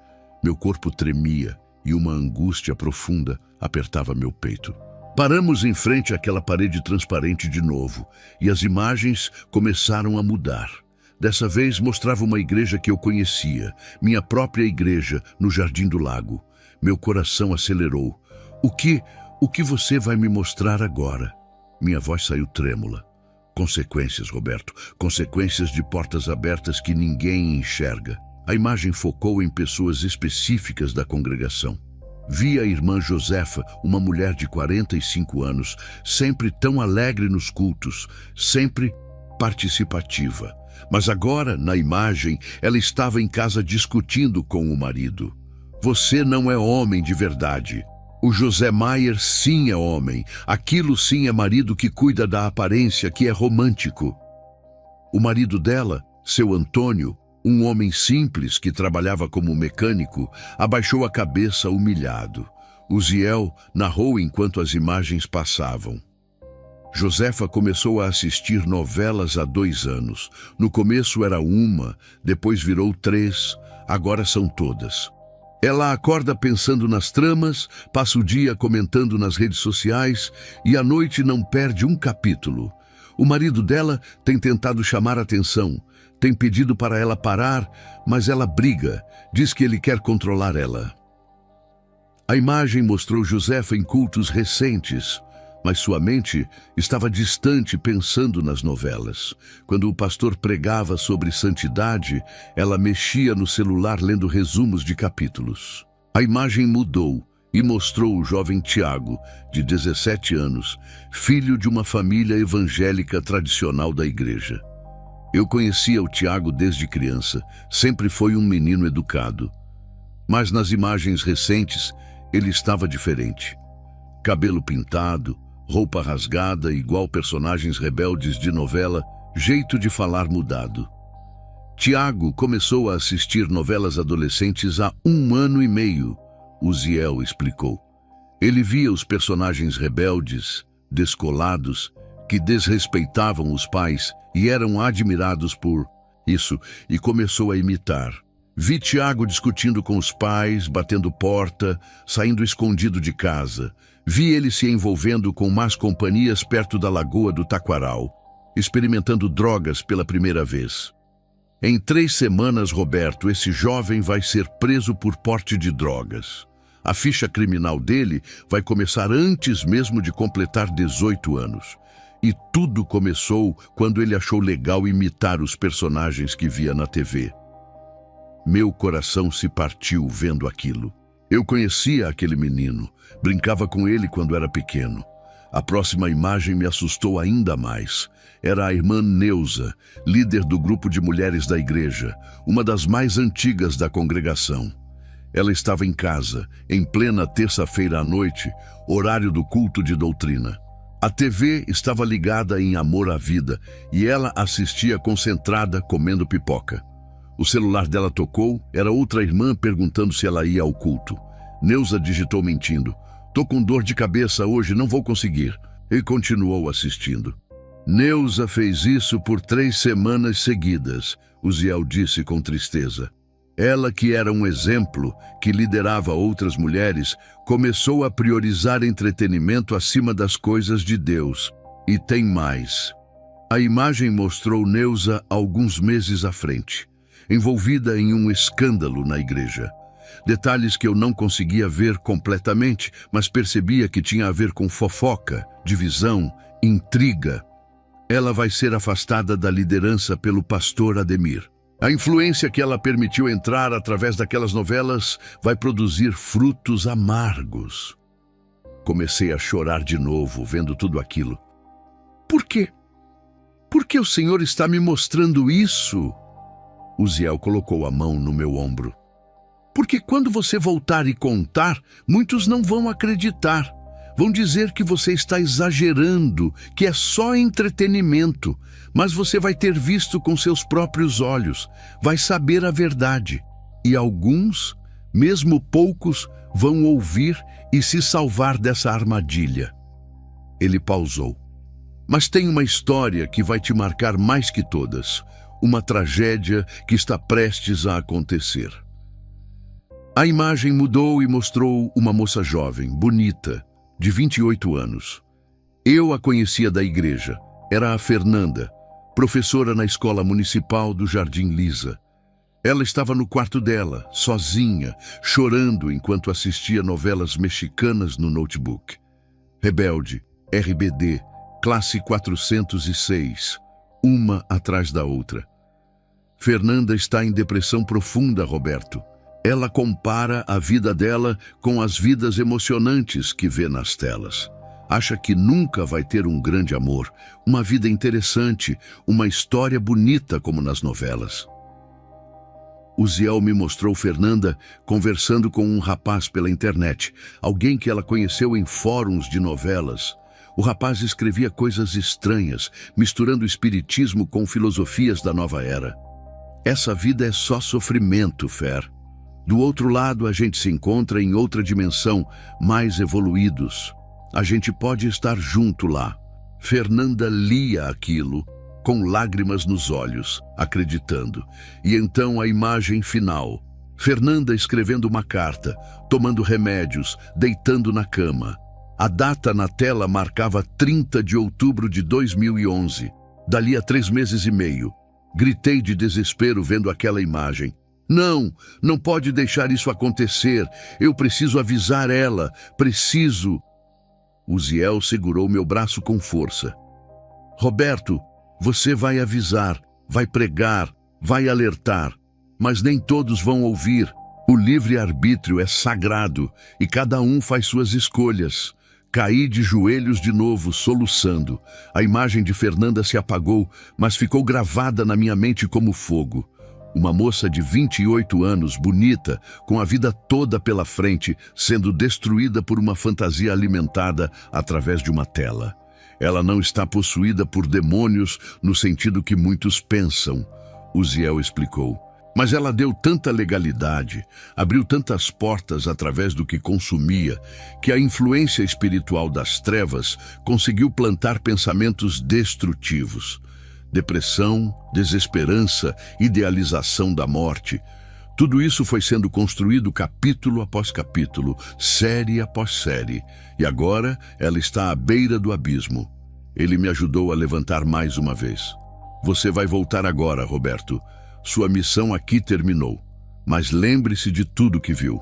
meu corpo tremia e uma angústia profunda apertava meu peito. Paramos em frente àquela parede transparente de novo, e as imagens começaram a mudar. Dessa vez mostrava uma igreja que eu conhecia, minha própria igreja, no Jardim do Lago. Meu coração acelerou. O que você vai me mostrar agora? Minha voz saiu trêmula. Consequências, Roberto. Consequências de portas abertas que ninguém enxerga. A imagem focou em pessoas específicas da congregação. Vi a irmã Josefa, uma mulher de 45 anos, sempre tão alegre nos cultos, sempre participativa. Mas agora, na imagem, ela estava em casa discutindo com o marido. Você não é homem de verdade. O José Maier sim é homem. Aquilo sim é marido que cuida da aparência, que é romântico. O marido dela, seu Antônio, um homem simples que trabalhava como mecânico, abaixou a cabeça humilhado. Uziel narrou enquanto as imagens passavam. Josefa começou a assistir novelas há 2 anos. No começo era uma, depois virou 3, agora são todas. Ela acorda pensando nas tramas, passa o dia comentando nas redes sociais e à noite não perde um capítulo. O marido dela tem tentado chamar a atenção, tem pedido para ela parar, mas ela briga, diz que ele quer controlar ela. A imagem mostrou Josefa em cultos recentes, mas sua mente estava distante pensando nas novelas. Quando o pastor pregava sobre santidade, ela mexia no celular lendo resumos de capítulos. A imagem mudou e mostrou o jovem Tiago, de 17 anos, filho de uma família evangélica tradicional da igreja. Eu conhecia o Tiago desde criança, sempre foi um menino educado. Mas nas imagens recentes, ele estava diferente. Cabelo pintado, roupa rasgada, igual personagens rebeldes de novela, jeito de falar mudado. Tiago começou a assistir novelas adolescentes há 1 ano e meio, Uziel explicou. Ele via os personagens rebeldes, descolados, que desrespeitavam os pais e eram admirados por isso, e começou a imitar. Vi Tiago discutindo com os pais, batendo porta, saindo escondido de casa. Vi ele se envolvendo com más companhias perto da lagoa do Taquaral, experimentando drogas pela primeira vez. Em 3 semanas, Roberto, esse jovem vai ser preso por porte de drogas. A ficha criminal dele vai começar antes mesmo de completar 18 anos. E tudo começou quando ele achou legal imitar os personagens que via na TV. Meu coração se partiu vendo aquilo. Eu conhecia aquele menino, brincava com ele quando era pequeno. A próxima imagem me assustou ainda mais. Era a irmã Neuza, líder do grupo de mulheres da igreja, uma das mais antigas da congregação. Ela estava em casa, em plena terça-feira à noite, horário do culto de doutrina. A TV estava ligada em amor à vida e ela assistia concentrada, comendo pipoca. O celular dela tocou, era outra irmã perguntando se ela ia ao culto. Neuza digitou mentindo. "Tô com dor de cabeça hoje, não vou conseguir." E continuou assistindo. Neuza fez isso por 3 semanas seguidas, Uziel disse com tristeza. Ela, que era um exemplo, que liderava outras mulheres, começou a priorizar entretenimento acima das coisas de Deus. E tem mais. A imagem mostrou Neuza alguns meses à frente, envolvida em um escândalo na igreja. Detalhes que eu não conseguia ver completamente, mas percebia que tinha a ver com fofoca, divisão, intriga. Ela vai ser afastada da liderança pelo pastor Ademir. A influência que ela permitiu entrar através daquelas novelas vai produzir frutos amargos. Comecei a chorar de novo, vendo tudo aquilo. Por quê? Por que o Senhor está me mostrando isso? Uziel colocou a mão no meu ombro. Porque quando você voltar e contar, muitos não vão acreditar. Vão dizer que você está exagerando, que é só entretenimento, mas você vai ter visto com seus próprios olhos, vai saber a verdade. E alguns, mesmo poucos, vão ouvir e se salvar dessa armadilha. Ele pausou. Mas tem uma história que vai te marcar mais que todas, uma tragédia que está prestes a acontecer. A imagem mudou e mostrou uma moça jovem, bonita, de 28 anos. Eu a conhecia da igreja. Era a Fernanda, professora na escola municipal do Jardim Lisa. Ela estava no quarto dela, sozinha, chorando enquanto assistia novelas mexicanas no notebook. Rebelde, RBD, classe 406, uma atrás da outra. Fernanda está em depressão profunda, Roberto. Ela compara a vida dela com as vidas emocionantes que vê nas telas. Acha que nunca vai ter um grande amor, uma vida interessante, uma história bonita como nas novelas. Uziel me mostrou Fernanda conversando com um rapaz pela internet, alguém que ela conheceu em fóruns de novelas. O rapaz escrevia coisas estranhas, misturando espiritismo com filosofias da nova era. Essa vida é só sofrimento, Fer. Do outro lado, a gente se encontra em outra dimensão, mais evoluídos. A gente pode estar junto lá. Fernanda lia aquilo, com lágrimas nos olhos, acreditando. E então a imagem final. Fernanda escrevendo uma carta, tomando remédios, deitando na cama. A data na tela marcava 30 de outubro de 2011. Dali a 3 meses e meio. Gritei de desespero vendo aquela imagem. Não pode deixar isso acontecer. Eu preciso avisar ela, preciso. Uziel segurou meu braço com força. Roberto, você vai avisar, vai pregar, vai alertar, mas nem todos vão ouvir. O livre-arbítrio é sagrado e cada um faz suas escolhas. Caí de joelhos de novo, soluçando. A imagem de Fernanda se apagou, mas ficou gravada na minha mente como fogo. Uma moça de 28 anos, bonita, com a vida toda pela frente, sendo destruída por uma fantasia alimentada através de uma tela. Ela não está possuída por demônios no sentido que muitos pensam, Uziel explicou. Mas ela deu tanta legalidade, abriu tantas portas através do que consumia, que a influência espiritual das trevas conseguiu plantar pensamentos destrutivos. Depressão, desesperança, idealização da morte. Tudo isso foi sendo construído capítulo após capítulo, série após série. E agora ela está à beira do abismo. Ele me ajudou a levantar mais uma vez. Você vai voltar agora, Roberto. Sua missão aqui terminou. Mas lembre-se de tudo que viu.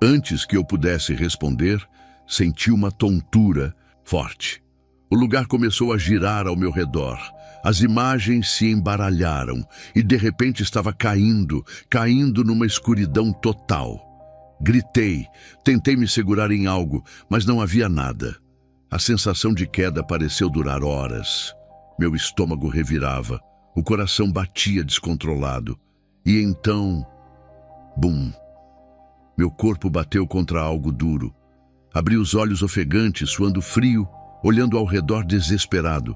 Antes que eu pudesse responder, senti uma tontura forte. O lugar começou a girar ao meu redor. As imagens se embaralharam e de repente estava caindo numa escuridão total. Gritei, tentei me segurar em algo, mas não havia nada. A sensação de queda pareceu durar horas. Meu estômago revirava, o coração batia descontrolado. E então, bum! Meu corpo bateu contra algo duro. Abri os olhos ofegantes, suando frio, olhando ao redor desesperado.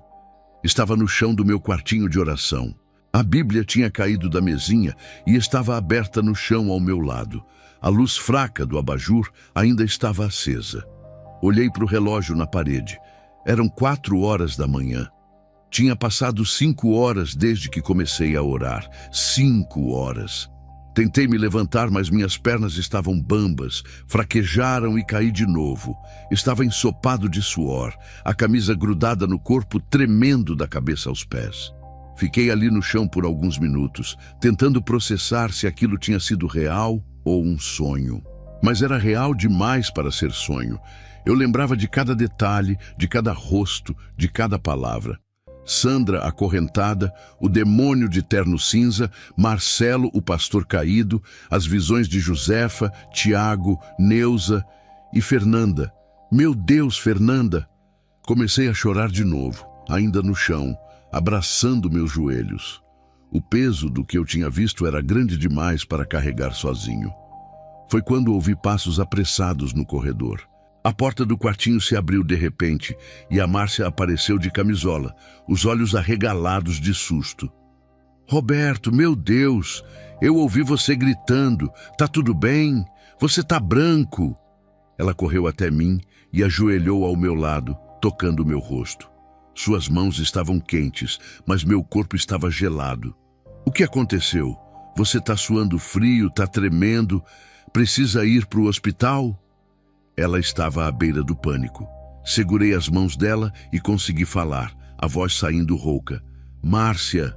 Estava no chão do meu quartinho de oração. A Bíblia tinha caído da mesinha e estava aberta no chão ao meu lado. A luz fraca do abajur ainda estava acesa. Olhei para o relógio na parede. Eram 4 horas da manhã. Tinha passado 5 horas desde que comecei a orar. 5 horas. Tentei me levantar, mas minhas pernas estavam bambas, fraquejaram e caí de novo. Estava ensopado de suor, a camisa grudada no corpo, tremendo da cabeça aos pés. Fiquei ali no chão por alguns minutos, tentando processar se aquilo tinha sido real ou um sonho. Mas era real demais para ser sonho. Eu lembrava de cada detalhe, de cada rosto, de cada palavra. Sandra acorrentada, o demônio de terno cinza, Marcelo, o pastor caído, as visões de Josefa, Tiago, Neuza e Fernanda. Meu Deus, Fernanda! Comecei a chorar de novo, ainda no chão, abraçando meus joelhos. O peso do que eu tinha visto era grande demais para carregar sozinho. Foi quando ouvi passos apressados no corredor. A porta do quartinho se abriu de repente e a Márcia apareceu de camisola, os olhos arregalados de susto. Roberto, meu Deus, eu ouvi você gritando. Tá tudo bem? Você tá branco. Ela correu até mim e ajoelhou ao meu lado, tocando meu rosto. Suas mãos estavam quentes, mas meu corpo estava gelado. O que aconteceu? Você tá suando frio, tá tremendo. Precisa ir para o hospital? Ela estava à beira do pânico. Segurei as mãos dela e consegui falar, a voz saindo rouca. Márcia,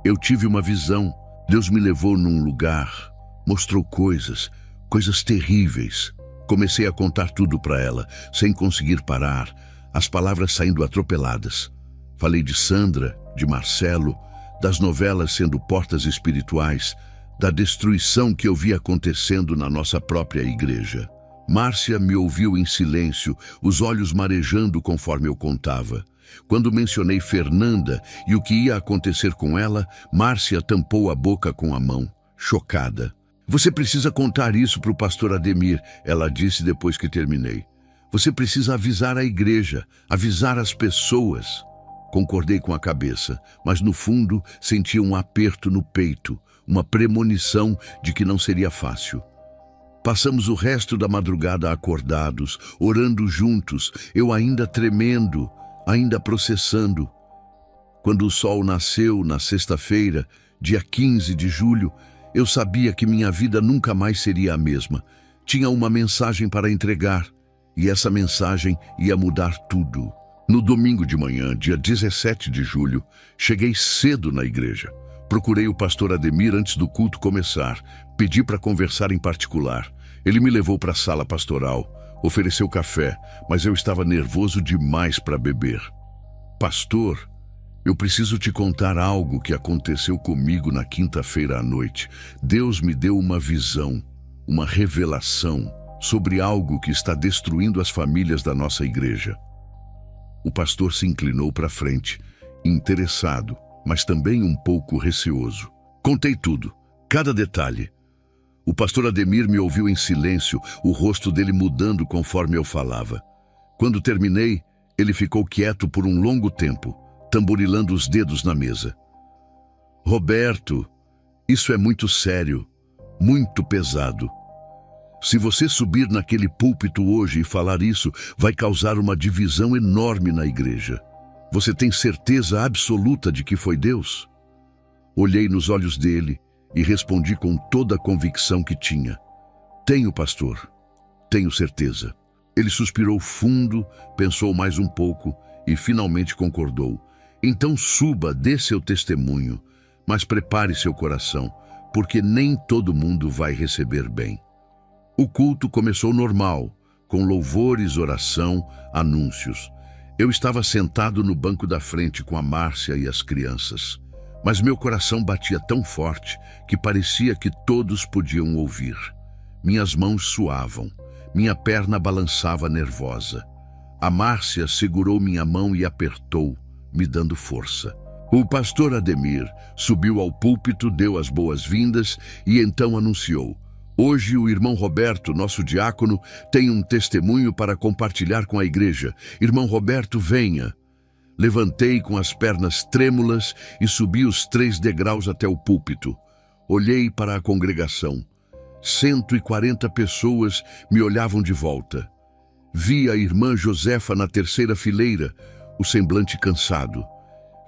eu tive uma visão. Deus me levou num lugar, mostrou coisas terríveis. Comecei a contar tudo para ela, sem conseguir parar, as palavras saindo atropeladas. Falei de Sandra, de Marcelo, das novelas sendo portas espirituais, da destruição que eu via acontecendo na nossa própria igreja. Márcia me ouviu em silêncio, os olhos marejando conforme eu contava. Quando mencionei Fernanda e o que ia acontecer com ela, Márcia tampou a boca com a mão, chocada. Você precisa contar isso para o pastor Ademir, ela disse depois que terminei. Você precisa avisar a igreja, avisar as pessoas. Concordei com a cabeça, mas no fundo sentia um aperto no peito, uma premonição de que não seria fácil. Passamos o resto da madrugada acordados, orando juntos, eu ainda tremendo, ainda processando. Quando o sol nasceu na sexta-feira, dia 15 de julho, eu sabia que minha vida nunca mais seria a mesma. Tinha uma mensagem para entregar, e essa mensagem ia mudar tudo. No domingo de manhã, dia 17 de julho, cheguei cedo na igreja. Procurei o pastor Ademir antes do culto começar. Pedi para conversar em particular. Ele me levou para a sala pastoral, ofereceu café, mas eu estava nervoso demais para beber. Pastor, eu preciso te contar algo que aconteceu comigo na quinta-feira à noite. Deus me deu uma visão, uma revelação sobre algo que está destruindo as famílias da nossa igreja. O pastor se inclinou para frente, interessado, mas também um pouco receoso. Contei tudo, cada detalhe. O pastor Ademir me ouviu em silêncio, o rosto dele mudando conforme eu falava. Quando terminei, ele ficou quieto por um longo tempo, tamborilando os dedos na mesa. Roberto, isso é muito sério, muito pesado. Se você subir naquele púlpito hoje e falar isso, vai causar uma divisão enorme na igreja. Você tem certeza absoluta de que foi Deus? Olhei nos olhos dele e respondi com toda a convicção que tinha. Tenho, pastor. Tenho certeza. Ele suspirou fundo, pensou mais um pouco e finalmente concordou. Então suba, dê seu testemunho, mas prepare seu coração, porque nem todo mundo vai receber bem. O culto começou normal, com louvores, oração, anúncios. Eu estava sentado no banco da frente com a Márcia e as crianças. Mas meu coração batia tão forte que parecia que todos podiam ouvir. Minhas mãos suavam, minha perna balançava nervosa. A Márcia segurou minha mão e apertou, me dando força. O pastor Ademir subiu ao púlpito, deu as boas-vindas e então anunciou: hoje o irmão Roberto, nosso diácono, tem um testemunho para compartilhar com a igreja. Irmão Roberto, venha. Levantei com as pernas trêmulas e subi os 3 degraus até o púlpito. Olhei para a congregação. 140 pessoas me olhavam de volta. Vi a irmã Josefa na 3ª fileira, o semblante cansado.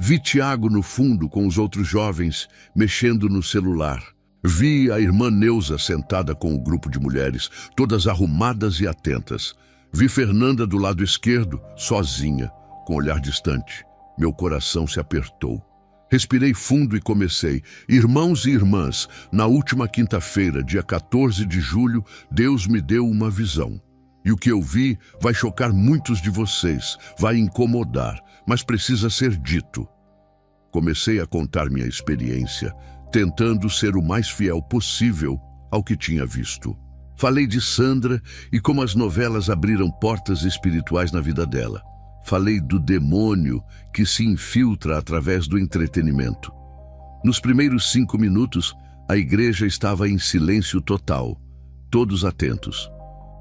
Vi Tiago no fundo com os outros jovens, mexendo no celular. Vi a irmã Neuza sentada com o grupo de mulheres, todas arrumadas e atentas. Vi Fernanda do lado esquerdo, sozinha, com olhar distante. Meu coração se apertou. Respirei fundo e comecei: irmãos e irmãs, na última quinta-feira, dia 14 de julho, Deus me deu uma visão. E o que eu vi vai chocar muitos de vocês, vai incomodar, mas precisa ser dito. Comecei a contar minha experiência, tentando ser o mais fiel possível ao que tinha visto. Falei de Sandra e como as novelas abriram portas espirituais na vida dela. Falei do demônio que se infiltra através do entretenimento. Nos primeiros 5 minutos, a igreja estava em silêncio total, todos atentos.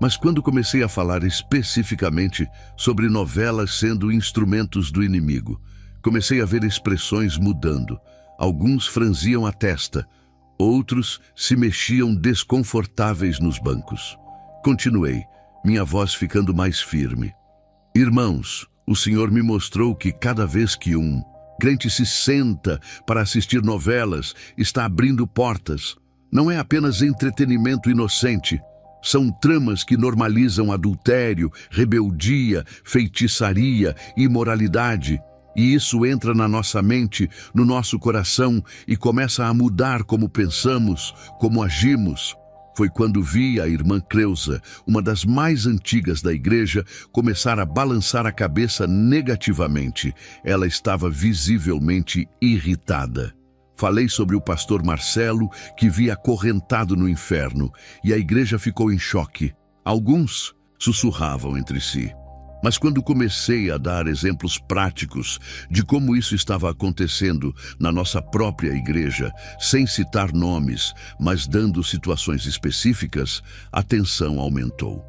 Mas quando comecei a falar especificamente sobre novelas sendo instrumentos do inimigo, comecei a ver expressões mudando. Alguns franziam a testa, outros se mexiam desconfortáveis nos bancos. Continuei, minha voz ficando mais firme. Irmãos, o Senhor me mostrou que cada vez que um crente se senta para assistir novelas, está abrindo portas. Não é apenas entretenimento inocente. São tramas que normalizam adultério, rebeldia, feitiçaria, imoralidade. E isso entra na nossa mente, no nosso coração e começa a mudar como pensamos, como agimos. Foi quando vi a irmã Creuza, uma das mais antigas da igreja, começar a balançar a cabeça negativamente. Ela estava visivelmente irritada. Falei sobre o pastor Marcelo, que via acorrentado no inferno, e a igreja ficou em choque. Alguns sussurravam entre si. Mas quando comecei a dar exemplos práticos de como isso estava acontecendo na nossa própria igreja, sem citar nomes, mas dando situações específicas, a tensão aumentou.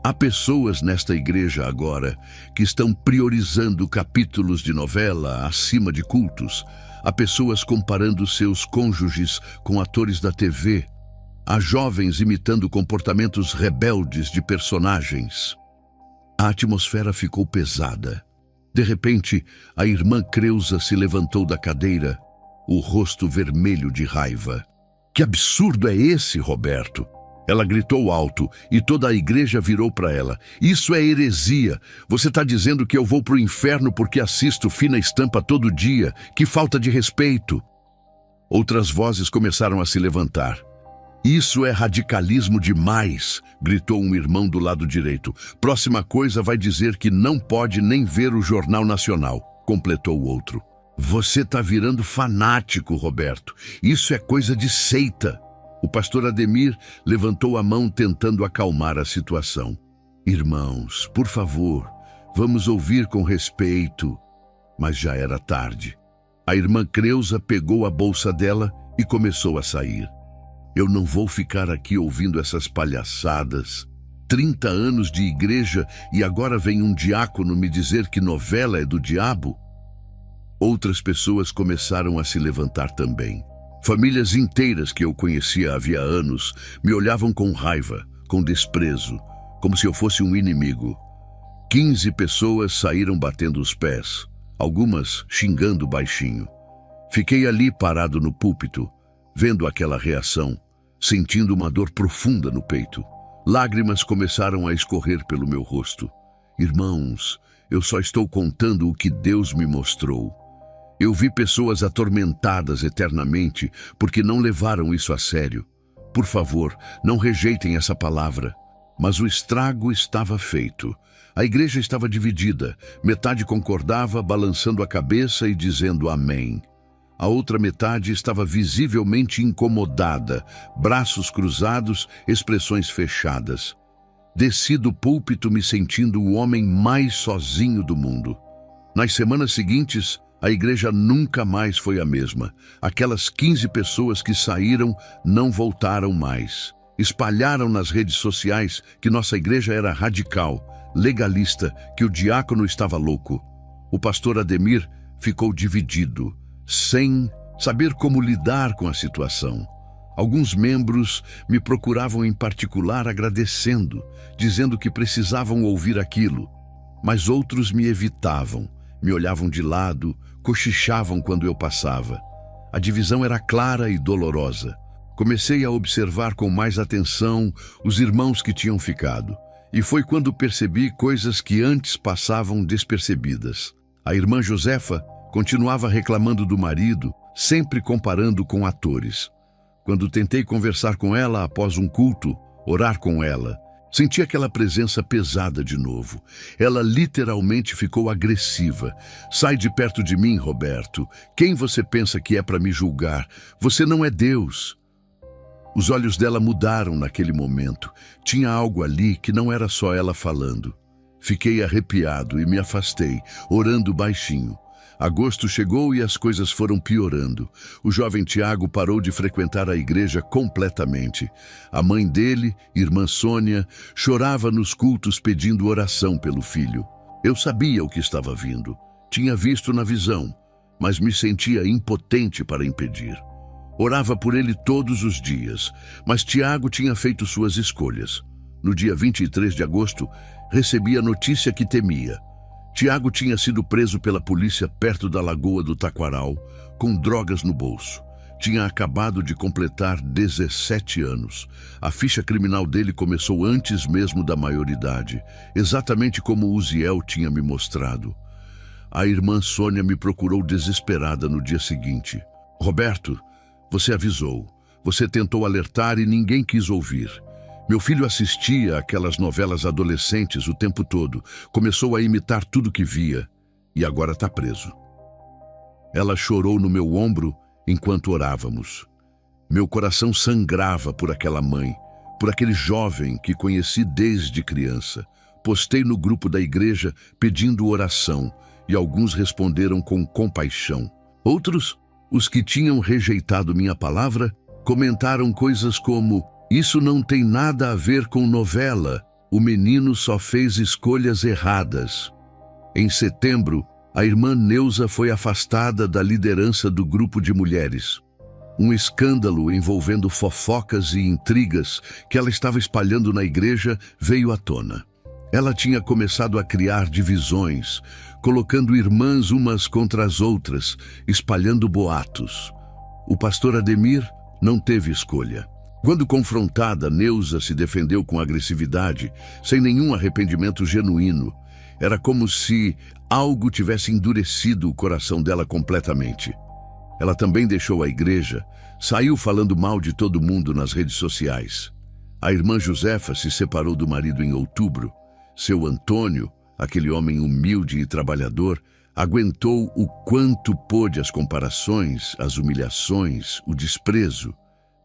Há pessoas nesta igreja agora que estão priorizando capítulos de novela acima de cultos. Há pessoas comparando seus cônjuges com atores da TV. Há jovens imitando comportamentos rebeldes de personagens. A atmosfera ficou pesada. De repente, a irmã Creuza se levantou da cadeira, o rosto vermelho de raiva. Que absurdo é esse, Roberto? Ela gritou alto e toda a igreja virou para ela. Isso é heresia. Você está dizendo que eu vou para o inferno porque assisto Fina Estampa todo dia. Que falta de respeito. Outras vozes começaram a se levantar. Isso é radicalismo demais, gritou um irmão do lado direito. Próxima coisa vai dizer que não pode nem ver o Jornal Nacional, completou o outro. Você está virando fanático, Roberto. Isso é coisa de seita. O pastor Ademir levantou a mão tentando acalmar a situação. Irmãos, por favor, vamos ouvir com respeito. Mas já era tarde. A irmã Creuza pegou a bolsa dela e começou a sair. Eu não vou ficar aqui ouvindo essas palhaçadas. 30 anos de igreja e agora vem um diácono me dizer que novela é do diabo? Outras pessoas começaram a se levantar também. Famílias inteiras que eu conhecia havia anos me olhavam com raiva, com desprezo, como se eu fosse um inimigo. 15 pessoas saíram batendo os pés, algumas xingando baixinho. Fiquei ali parado no púlpito, vendo aquela reação, sentindo uma dor profunda no peito. Lágrimas começaram a escorrer pelo meu rosto. Irmãos, eu só estou contando o que Deus me mostrou. Eu vi pessoas atormentadas eternamente porque não levaram isso a sério. Por favor, não rejeitem essa palavra. Mas o estrago estava feito. A igreja estava dividida. Metade concordava, balançando a cabeça e dizendo amém. A outra metade estava visivelmente incomodada, braços cruzados, expressões fechadas. Desci do púlpito me sentindo o homem mais sozinho do mundo. Nas semanas seguintes, a igreja nunca mais foi a mesma. Aquelas 15 pessoas que saíram não voltaram mais. Espalharam nas redes sociais que nossa igreja era radical, legalista, que o diácono estava louco. O pastor Ademir ficou dividido, sem saber como lidar com a situação. Alguns membros me procuravam em particular agradecendo, dizendo que precisavam ouvir aquilo, mas outros me evitavam, me olhavam de lado, cochichavam quando eu passava. A divisão era clara e dolorosa. Comecei a observar com mais atenção os irmãos que tinham ficado, e foi quando percebi coisas que antes passavam despercebidas. A irmã Josefa continuava reclamando do marido, sempre comparando com atores. Quando tentei conversar com ela após um culto, orar com ela, senti aquela presença pesada de novo. Ela literalmente ficou agressiva. Sai de perto de mim, Roberto. Quem você pensa que é para me julgar? Você não é Deus. Os olhos dela mudaram naquele momento. Tinha algo ali que não era só ela falando. Fiquei arrepiado e me afastei, orando baixinho. Agosto chegou e as coisas foram piorando. O jovem Tiago parou de frequentar a igreja completamente. A mãe dele, irmã Sônia, chorava nos cultos pedindo oração pelo filho. Eu sabia o que estava vindo. Tinha visto na visão, mas me sentia impotente para impedir. Orava por ele todos os dias, mas Tiago tinha feito suas escolhas. No dia 23 de agosto, recebi a notícia que temia. Tiago tinha sido preso pela polícia perto da Lagoa do Taquaral, com drogas no bolso. Tinha acabado de completar 17 anos. A ficha criminal dele começou antes mesmo da maioridade, exatamente como Uziel tinha me mostrado. A irmã Sônia me procurou desesperada no dia seguinte. Roberto, você avisou. Você tentou alertar e ninguém quis ouvir. Meu filho assistia àquelas novelas adolescentes o tempo todo, começou a imitar tudo que via e agora está preso. Ela chorou no meu ombro enquanto orávamos. Meu coração sangrava por aquela mãe, por aquele jovem que conheci desde criança. Postei no grupo da igreja pedindo oração e alguns responderam com compaixão. Outros, os que tinham rejeitado minha palavra, comentaram coisas como: isso não tem nada a ver com novela. O menino só fez escolhas erradas. Em setembro, a irmã Neuza foi afastada da liderança do grupo de mulheres. Um escândalo envolvendo fofocas e intrigas que ela estava espalhando na igreja veio à tona. Ela tinha começado a criar divisões, colocando irmãs umas contra as outras, espalhando boatos. O pastor Ademir não teve escolha. Quando confrontada, Neuza se defendeu com agressividade, sem nenhum arrependimento genuíno. Era como se algo tivesse endurecido o coração dela completamente. Ela também deixou a igreja, saiu falando mal de todo mundo nas redes sociais. A irmã Josefa se separou do marido em outubro. Seu Antônio, aquele homem humilde e trabalhador, aguentou o quanto pôde as comparações, as humilhações, o desprezo.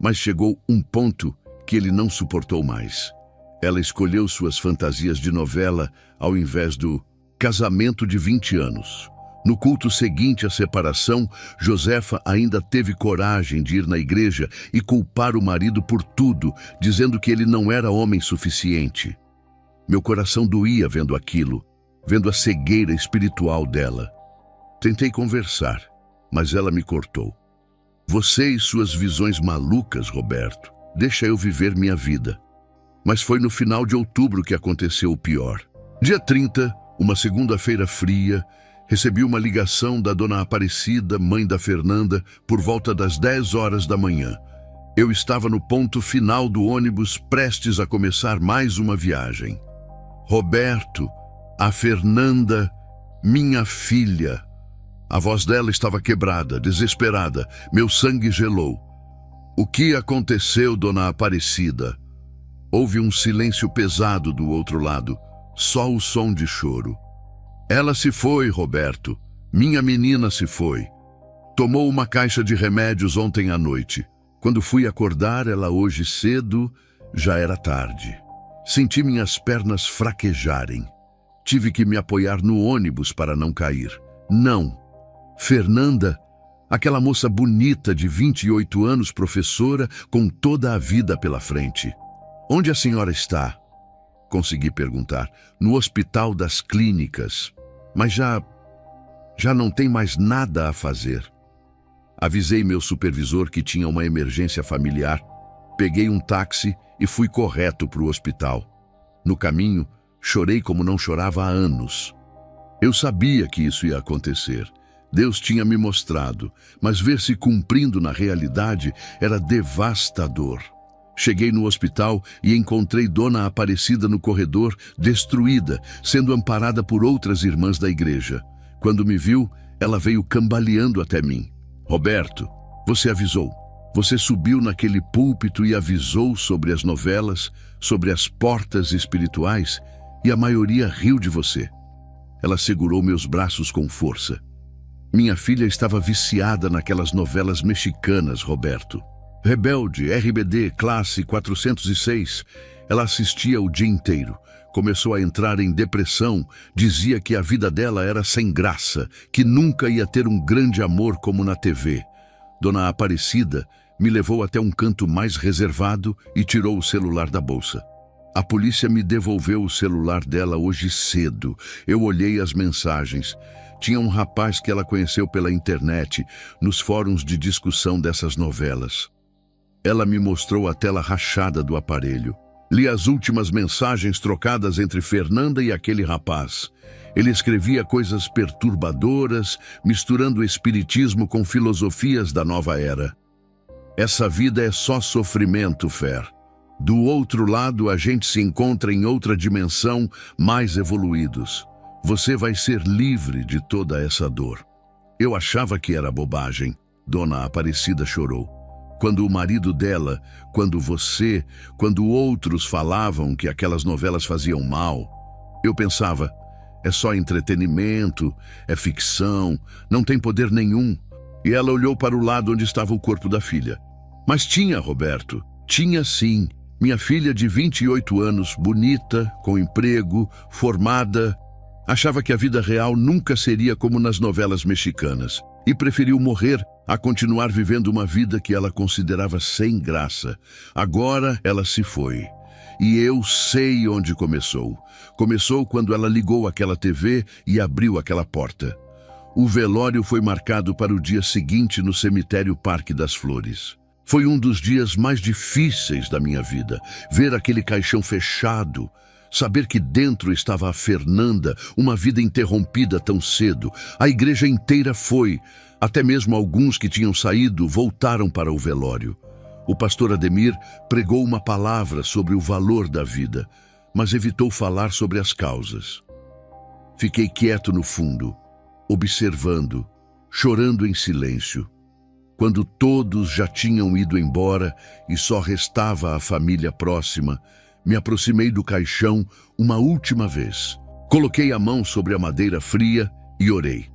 Mas chegou um ponto que ele não suportou mais. Ela escolheu suas fantasias de novela ao invés do casamento de 20 anos. No culto seguinte à separação, Josefa ainda teve coragem de ir na igreja e culpar o marido por tudo, dizendo que ele não era homem suficiente. Meu coração doía vendo aquilo, vendo a cegueira espiritual dela. Tentei conversar, mas ela me cortou. Você e suas visões malucas, Roberto. Deixa eu viver minha vida. Mas foi no final de outubro que aconteceu o pior. Dia 30, uma segunda-feira fria, recebi uma ligação da dona Aparecida, mãe da Fernanda, por volta das 10 horas da manhã. Eu estava no ponto final do ônibus, prestes a começar mais uma viagem. Roberto, a Fernanda, minha filha. A voz dela estava quebrada, desesperada. Meu sangue gelou. O que aconteceu, dona Aparecida? Houve um silêncio pesado do outro lado, só o som de choro. Ela se foi, Roberto. Minha menina se foi. Tomou uma caixa de remédios ontem à noite. Quando fui acordar ela hoje cedo, já era tarde. Senti minhas pernas fraquejarem. Tive que me apoiar no ônibus para não cair. Não. Fernanda, aquela moça bonita de 28 anos, professora, com toda a vida pela frente. Onde a senhora está? Consegui perguntar. No Hospital das Clínicas. Mas já não tem mais nada a fazer. Avisei meu supervisor que tinha uma emergência familiar. Peguei um táxi e fui correto para o hospital. No caminho, chorei como não chorava há anos. Eu sabia que isso ia acontecer. Deus tinha me mostrado, mas ver-se cumprindo na realidade era devastador. Cheguei no hospital e encontrei Dona Aparecida no corredor, destruída, sendo amparada por outras irmãs da igreja. Quando me viu, ela veio cambaleando até mim. Roberto, você avisou. Você subiu naquele púlpito e avisou sobre as novelas, sobre as portas espirituais, e a maioria riu de você. Ela segurou meus braços com força. Minha filha estava viciada naquelas novelas mexicanas, Roberto. Rebelde, RBD, Classe 406. Ela assistia o dia inteiro. Começou a entrar em depressão, dizia que a vida dela era sem graça, que nunca ia ter um grande amor como na TV. Dona Aparecida me levou até um canto mais reservado e tirou o celular da bolsa. A polícia me devolveu o celular dela hoje cedo. Eu olhei as mensagens. Tinha um rapaz que ela conheceu pela internet, nos fóruns de discussão dessas novelas. Ela me mostrou a tela rachada do aparelho. Li as últimas mensagens trocadas entre Fernanda e aquele rapaz. Ele escrevia coisas perturbadoras, misturando o espiritismo com filosofias da nova era. Essa vida é só sofrimento, Fer. Do outro lado, a gente se encontra em outra dimensão, mais evoluídos. Você vai ser livre de toda essa dor. Eu achava que era bobagem. Dona Aparecida chorou. Quando o marido dela, quando outros falavam que aquelas novelas faziam mal, eu pensava, é só entretenimento, é ficção, não tem poder nenhum. E ela olhou para o lado onde estava o corpo da filha. Mas tinha, Roberto, tinha sim. Minha filha de 28 anos, bonita, com emprego, formada, achava que a vida real nunca seria como nas novelas mexicanas e preferiu morrer a continuar vivendo uma vida que ela considerava sem graça. Agora ela se foi. E eu sei onde começou. Começou quando ela ligou aquela TV e abriu aquela porta. O velório foi marcado para o dia seguinte no cemitério Parque das Flores. Foi um dos dias mais difíceis da minha vida. Ver aquele caixão fechado, saber que dentro estava a Fernanda, uma vida interrompida tão cedo. A igreja inteira foi. Até mesmo alguns que tinham saído voltaram para o velório. O pastor Ademir pregou uma palavra sobre o valor da vida, mas evitou falar sobre as causas. Fiquei quieto no fundo, observando, chorando em silêncio. Quando todos já tinham ido embora e só restava a família próxima, me aproximei do caixão uma última vez. Coloquei a mão sobre a madeira fria e orei.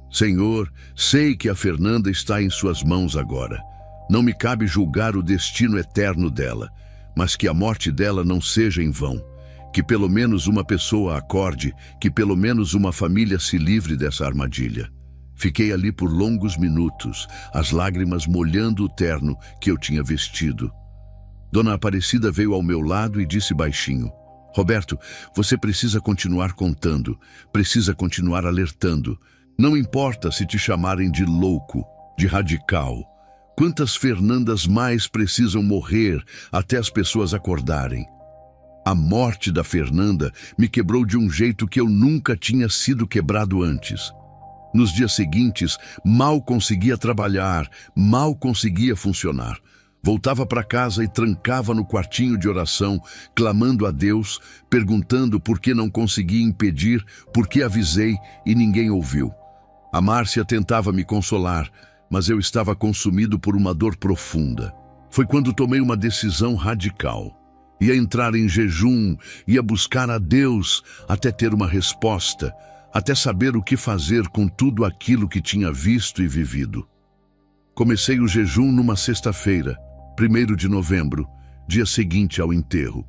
Senhor, sei que a Fernanda está em suas mãos agora. Não me cabe julgar o destino eterno dela, mas que a morte dela não seja em vão. Que pelo menos uma pessoa acorde, que pelo menos uma família se livre dessa armadilha. Fiquei ali por longos minutos, as lágrimas molhando o terno que eu tinha vestido. Dona Aparecida veio ao meu lado e disse baixinho: Roberto, você precisa continuar contando, precisa continuar alertando. Não importa se te chamarem de louco, de radical. Quantas Fernandas mais precisam morrer até as pessoas acordarem? A morte da Fernanda me quebrou de um jeito que eu nunca tinha sido quebrado antes. Nos dias seguintes, mal conseguia trabalhar, mal conseguia funcionar. Voltava para casa e trancava no quartinho de oração, clamando a Deus, perguntando por que não conseguia impedir, por que avisei e ninguém ouviu. A Márcia tentava me consolar, mas eu estava consumido por uma dor profunda. Foi quando tomei uma decisão radical. Ia entrar em jejum, ia buscar a Deus até ter uma resposta, até saber o que fazer com tudo aquilo que tinha visto e vivido. Comecei o jejum numa sexta-feira, 1º de novembro, dia seguinte ao enterro.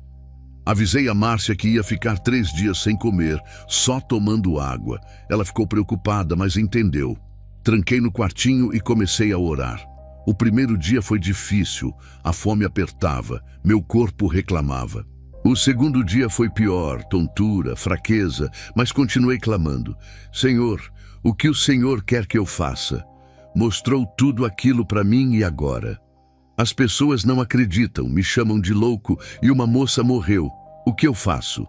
Avisei a Márcia que ia ficar 3 dias sem comer, só tomando água. Ela ficou preocupada, mas entendeu. Tranquei no quartinho e comecei a orar. O primeiro dia foi difícil, a fome apertava, meu corpo reclamava. O segundo dia foi pior, tontura, fraqueza, mas continuei clamando. Senhor, o que o Senhor quer que eu faça? Mostrou tudo aquilo para mim e agora? As pessoas não acreditam, me chamam de louco e uma moça morreu. O que eu faço?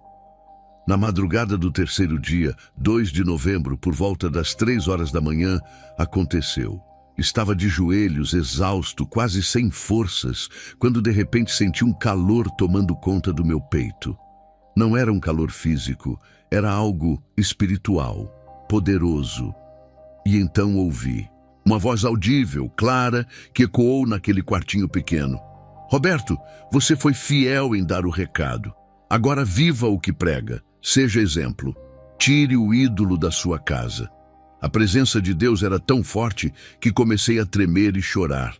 Na madrugada do terceiro dia, 2 de novembro, por volta das 3 horas da manhã, aconteceu. Estava de joelhos, exausto, quase sem forças, quando de repente senti um calor tomando conta do meu peito. Não era um calor físico, era algo espiritual, poderoso. E então ouvi uma voz audível, clara, que ecoou naquele quartinho pequeno. Roberto, você foi fiel em dar o recado. Agora viva o que prega. Seja exemplo. Tire o ídolo da sua casa. A presença de Deus era tão forte que comecei a tremer e chorar.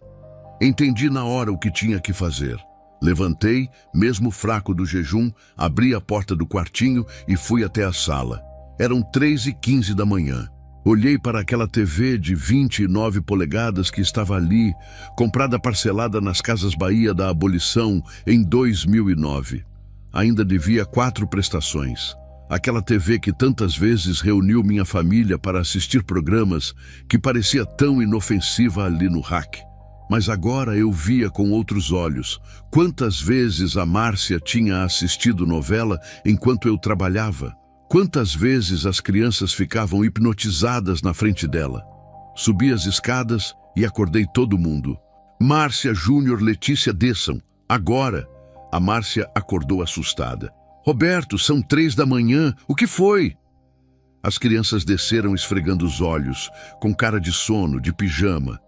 Entendi na hora o que tinha que fazer. Levantei, mesmo fraco do jejum, abri a porta do quartinho e fui até a sala. Eram 3h15 da manhã. Olhei para aquela TV de 29 polegadas que estava ali, comprada parcelada nas Casas Bahia da Abolição em 2009. Ainda devia 4 prestações. Aquela TV que tantas vezes reuniu minha família para assistir programas que parecia tão inofensiva ali no rack. Mas agora eu via com outros olhos. Quantas vezes a Márcia tinha assistido novela enquanto eu trabalhava? Quantas vezes as crianças ficavam hipnotizadas na frente dela? Subi as escadas e acordei todo mundo. Márcia, Júnior, Letícia, desçam. Agora! A Márcia acordou assustada. Roberto, são 3 da manhã. O que foi? As crianças desceram esfregando os olhos, com cara de sono, de pijama.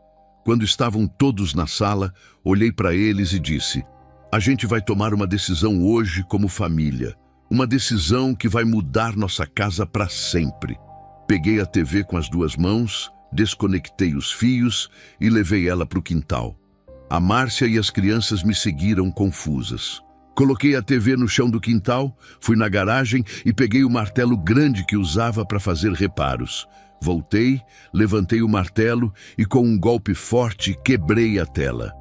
Quando estavam todos na sala, olhei para eles e disse: a gente vai tomar uma decisão hoje como família. Uma decisão que vai mudar nossa casa para sempre. Peguei a TV com as 2 mãos, desconectei os fios e levei ela para o quintal. A Márcia e as crianças me seguiram confusas. Coloquei a TV no chão do quintal, fui na garagem e peguei o martelo grande que usava para fazer reparos. Voltei, levantei o martelo e com um golpe forte quebrei a tela.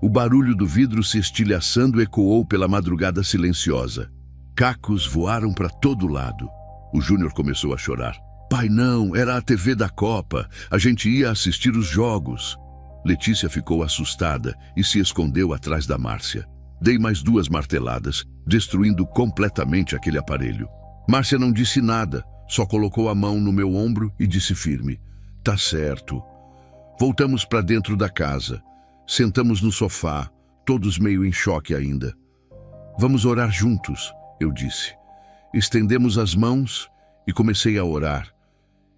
O barulho do vidro se estilhaçando ecoou pela madrugada silenciosa. Cacos voaram para todo lado. O Júnior começou a chorar. Pai, não, era a TV da Copa. A gente ia assistir os jogos. Letícia ficou assustada e se escondeu atrás da Márcia. Dei mais 2 marteladas, destruindo completamente aquele aparelho. Márcia não disse nada, só colocou a mão no meu ombro e disse firme: tá certo. Voltamos para dentro da casa. Sentamos no sofá, todos meio em choque ainda. Vamos orar juntos, eu disse. Estendemos as mãos e comecei a orar.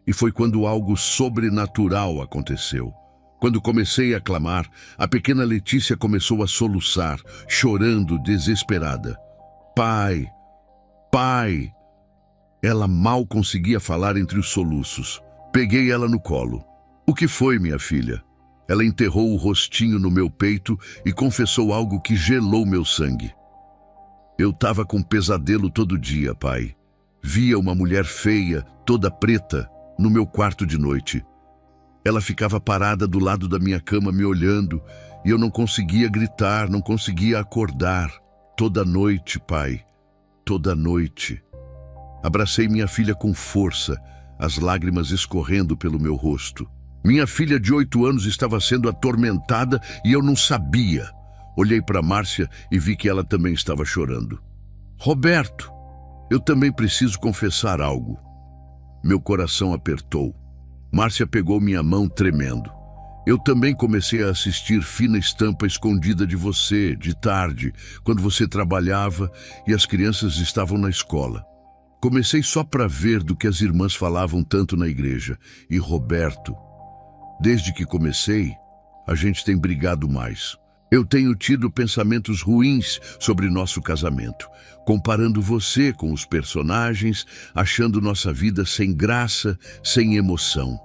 E foi quando algo sobrenatural aconteceu. Quando comecei a clamar, a pequena Letícia começou a soluçar, chorando desesperada. Pai, pai! Ela mal conseguia falar entre os soluços. Peguei ela no colo. O que foi, minha filha? Ela enterrou o rostinho no meu peito e confessou algo que gelou meu sangue. Eu estava com pesadelo todo dia, pai. Via uma mulher feia, toda preta, no meu quarto de noite. Ela ficava parada do lado da minha cama me olhando e eu não conseguia gritar, não conseguia acordar. Toda noite, pai, toda noite. Abracei minha filha com força, as lágrimas escorrendo pelo meu rosto. Minha filha de 8 anos estava sendo atormentada e eu não sabia. Olhei para Márcia e vi que ela também estava chorando. Roberto, eu também preciso confessar algo. Meu coração apertou. Márcia pegou minha mão tremendo. Eu também comecei a assistir Fina Estampa escondida de você, de tarde, quando você trabalhava e as crianças estavam na escola. Comecei só para ver do que as irmãs falavam tanto na igreja. E Roberto, desde que comecei, a gente tem brigado mais. Eu tenho tido pensamentos ruins sobre nosso casamento, comparando você com os personagens, achando nossa vida sem graça, sem emoção.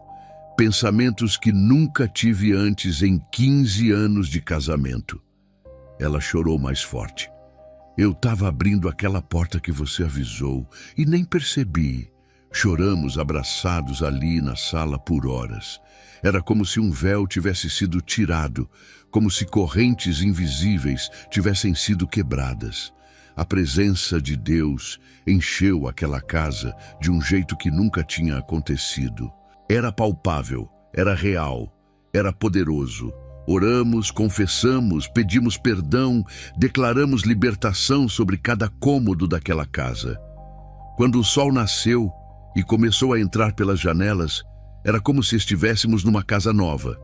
Pensamentos que nunca tive antes em 15 anos de casamento. Ela chorou mais forte. Eu estava abrindo aquela porta que você avisou e nem percebi. Choramos abraçados ali na sala por horas. Era como se um véu tivesse sido tirado, como se correntes invisíveis tivessem sido quebradas. A presença de Deus encheu aquela casa de um jeito que nunca tinha acontecido. Era palpável, era real, era poderoso. Oramos, confessamos, pedimos perdão, declaramos libertação sobre cada cômodo daquela casa. Quando o sol nasceu e começou a entrar pelas janelas, era como se estivéssemos numa casa nova.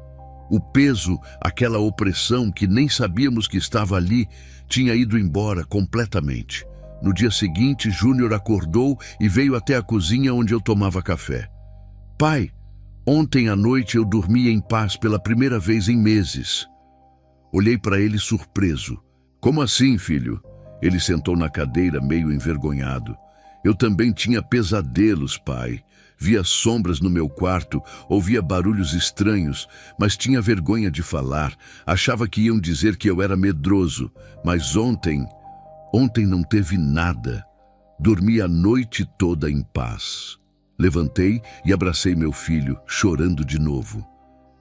O peso, aquela opressão que nem sabíamos que estava ali, tinha ido embora completamente. No dia seguinte, Júnior acordou e veio até a cozinha onde eu tomava café. Pai, ontem à noite eu dormi em paz pela primeira vez em meses. Olhei para ele surpreso. Como assim, filho? Ele sentou na cadeira meio envergonhado. Eu também tinha pesadelos, pai. Via sombras no meu quarto, ouvia barulhos estranhos, mas tinha vergonha de falar. Achava que iam dizer que eu era medroso. Mas ontem não teve nada. Dormi a noite toda em paz. Levantei e abracei meu filho, chorando de novo.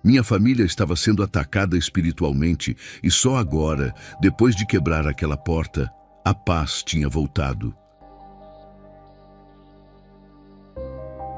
Minha família estava sendo atacada espiritualmente e só agora, depois de quebrar aquela porta, a paz tinha voltado.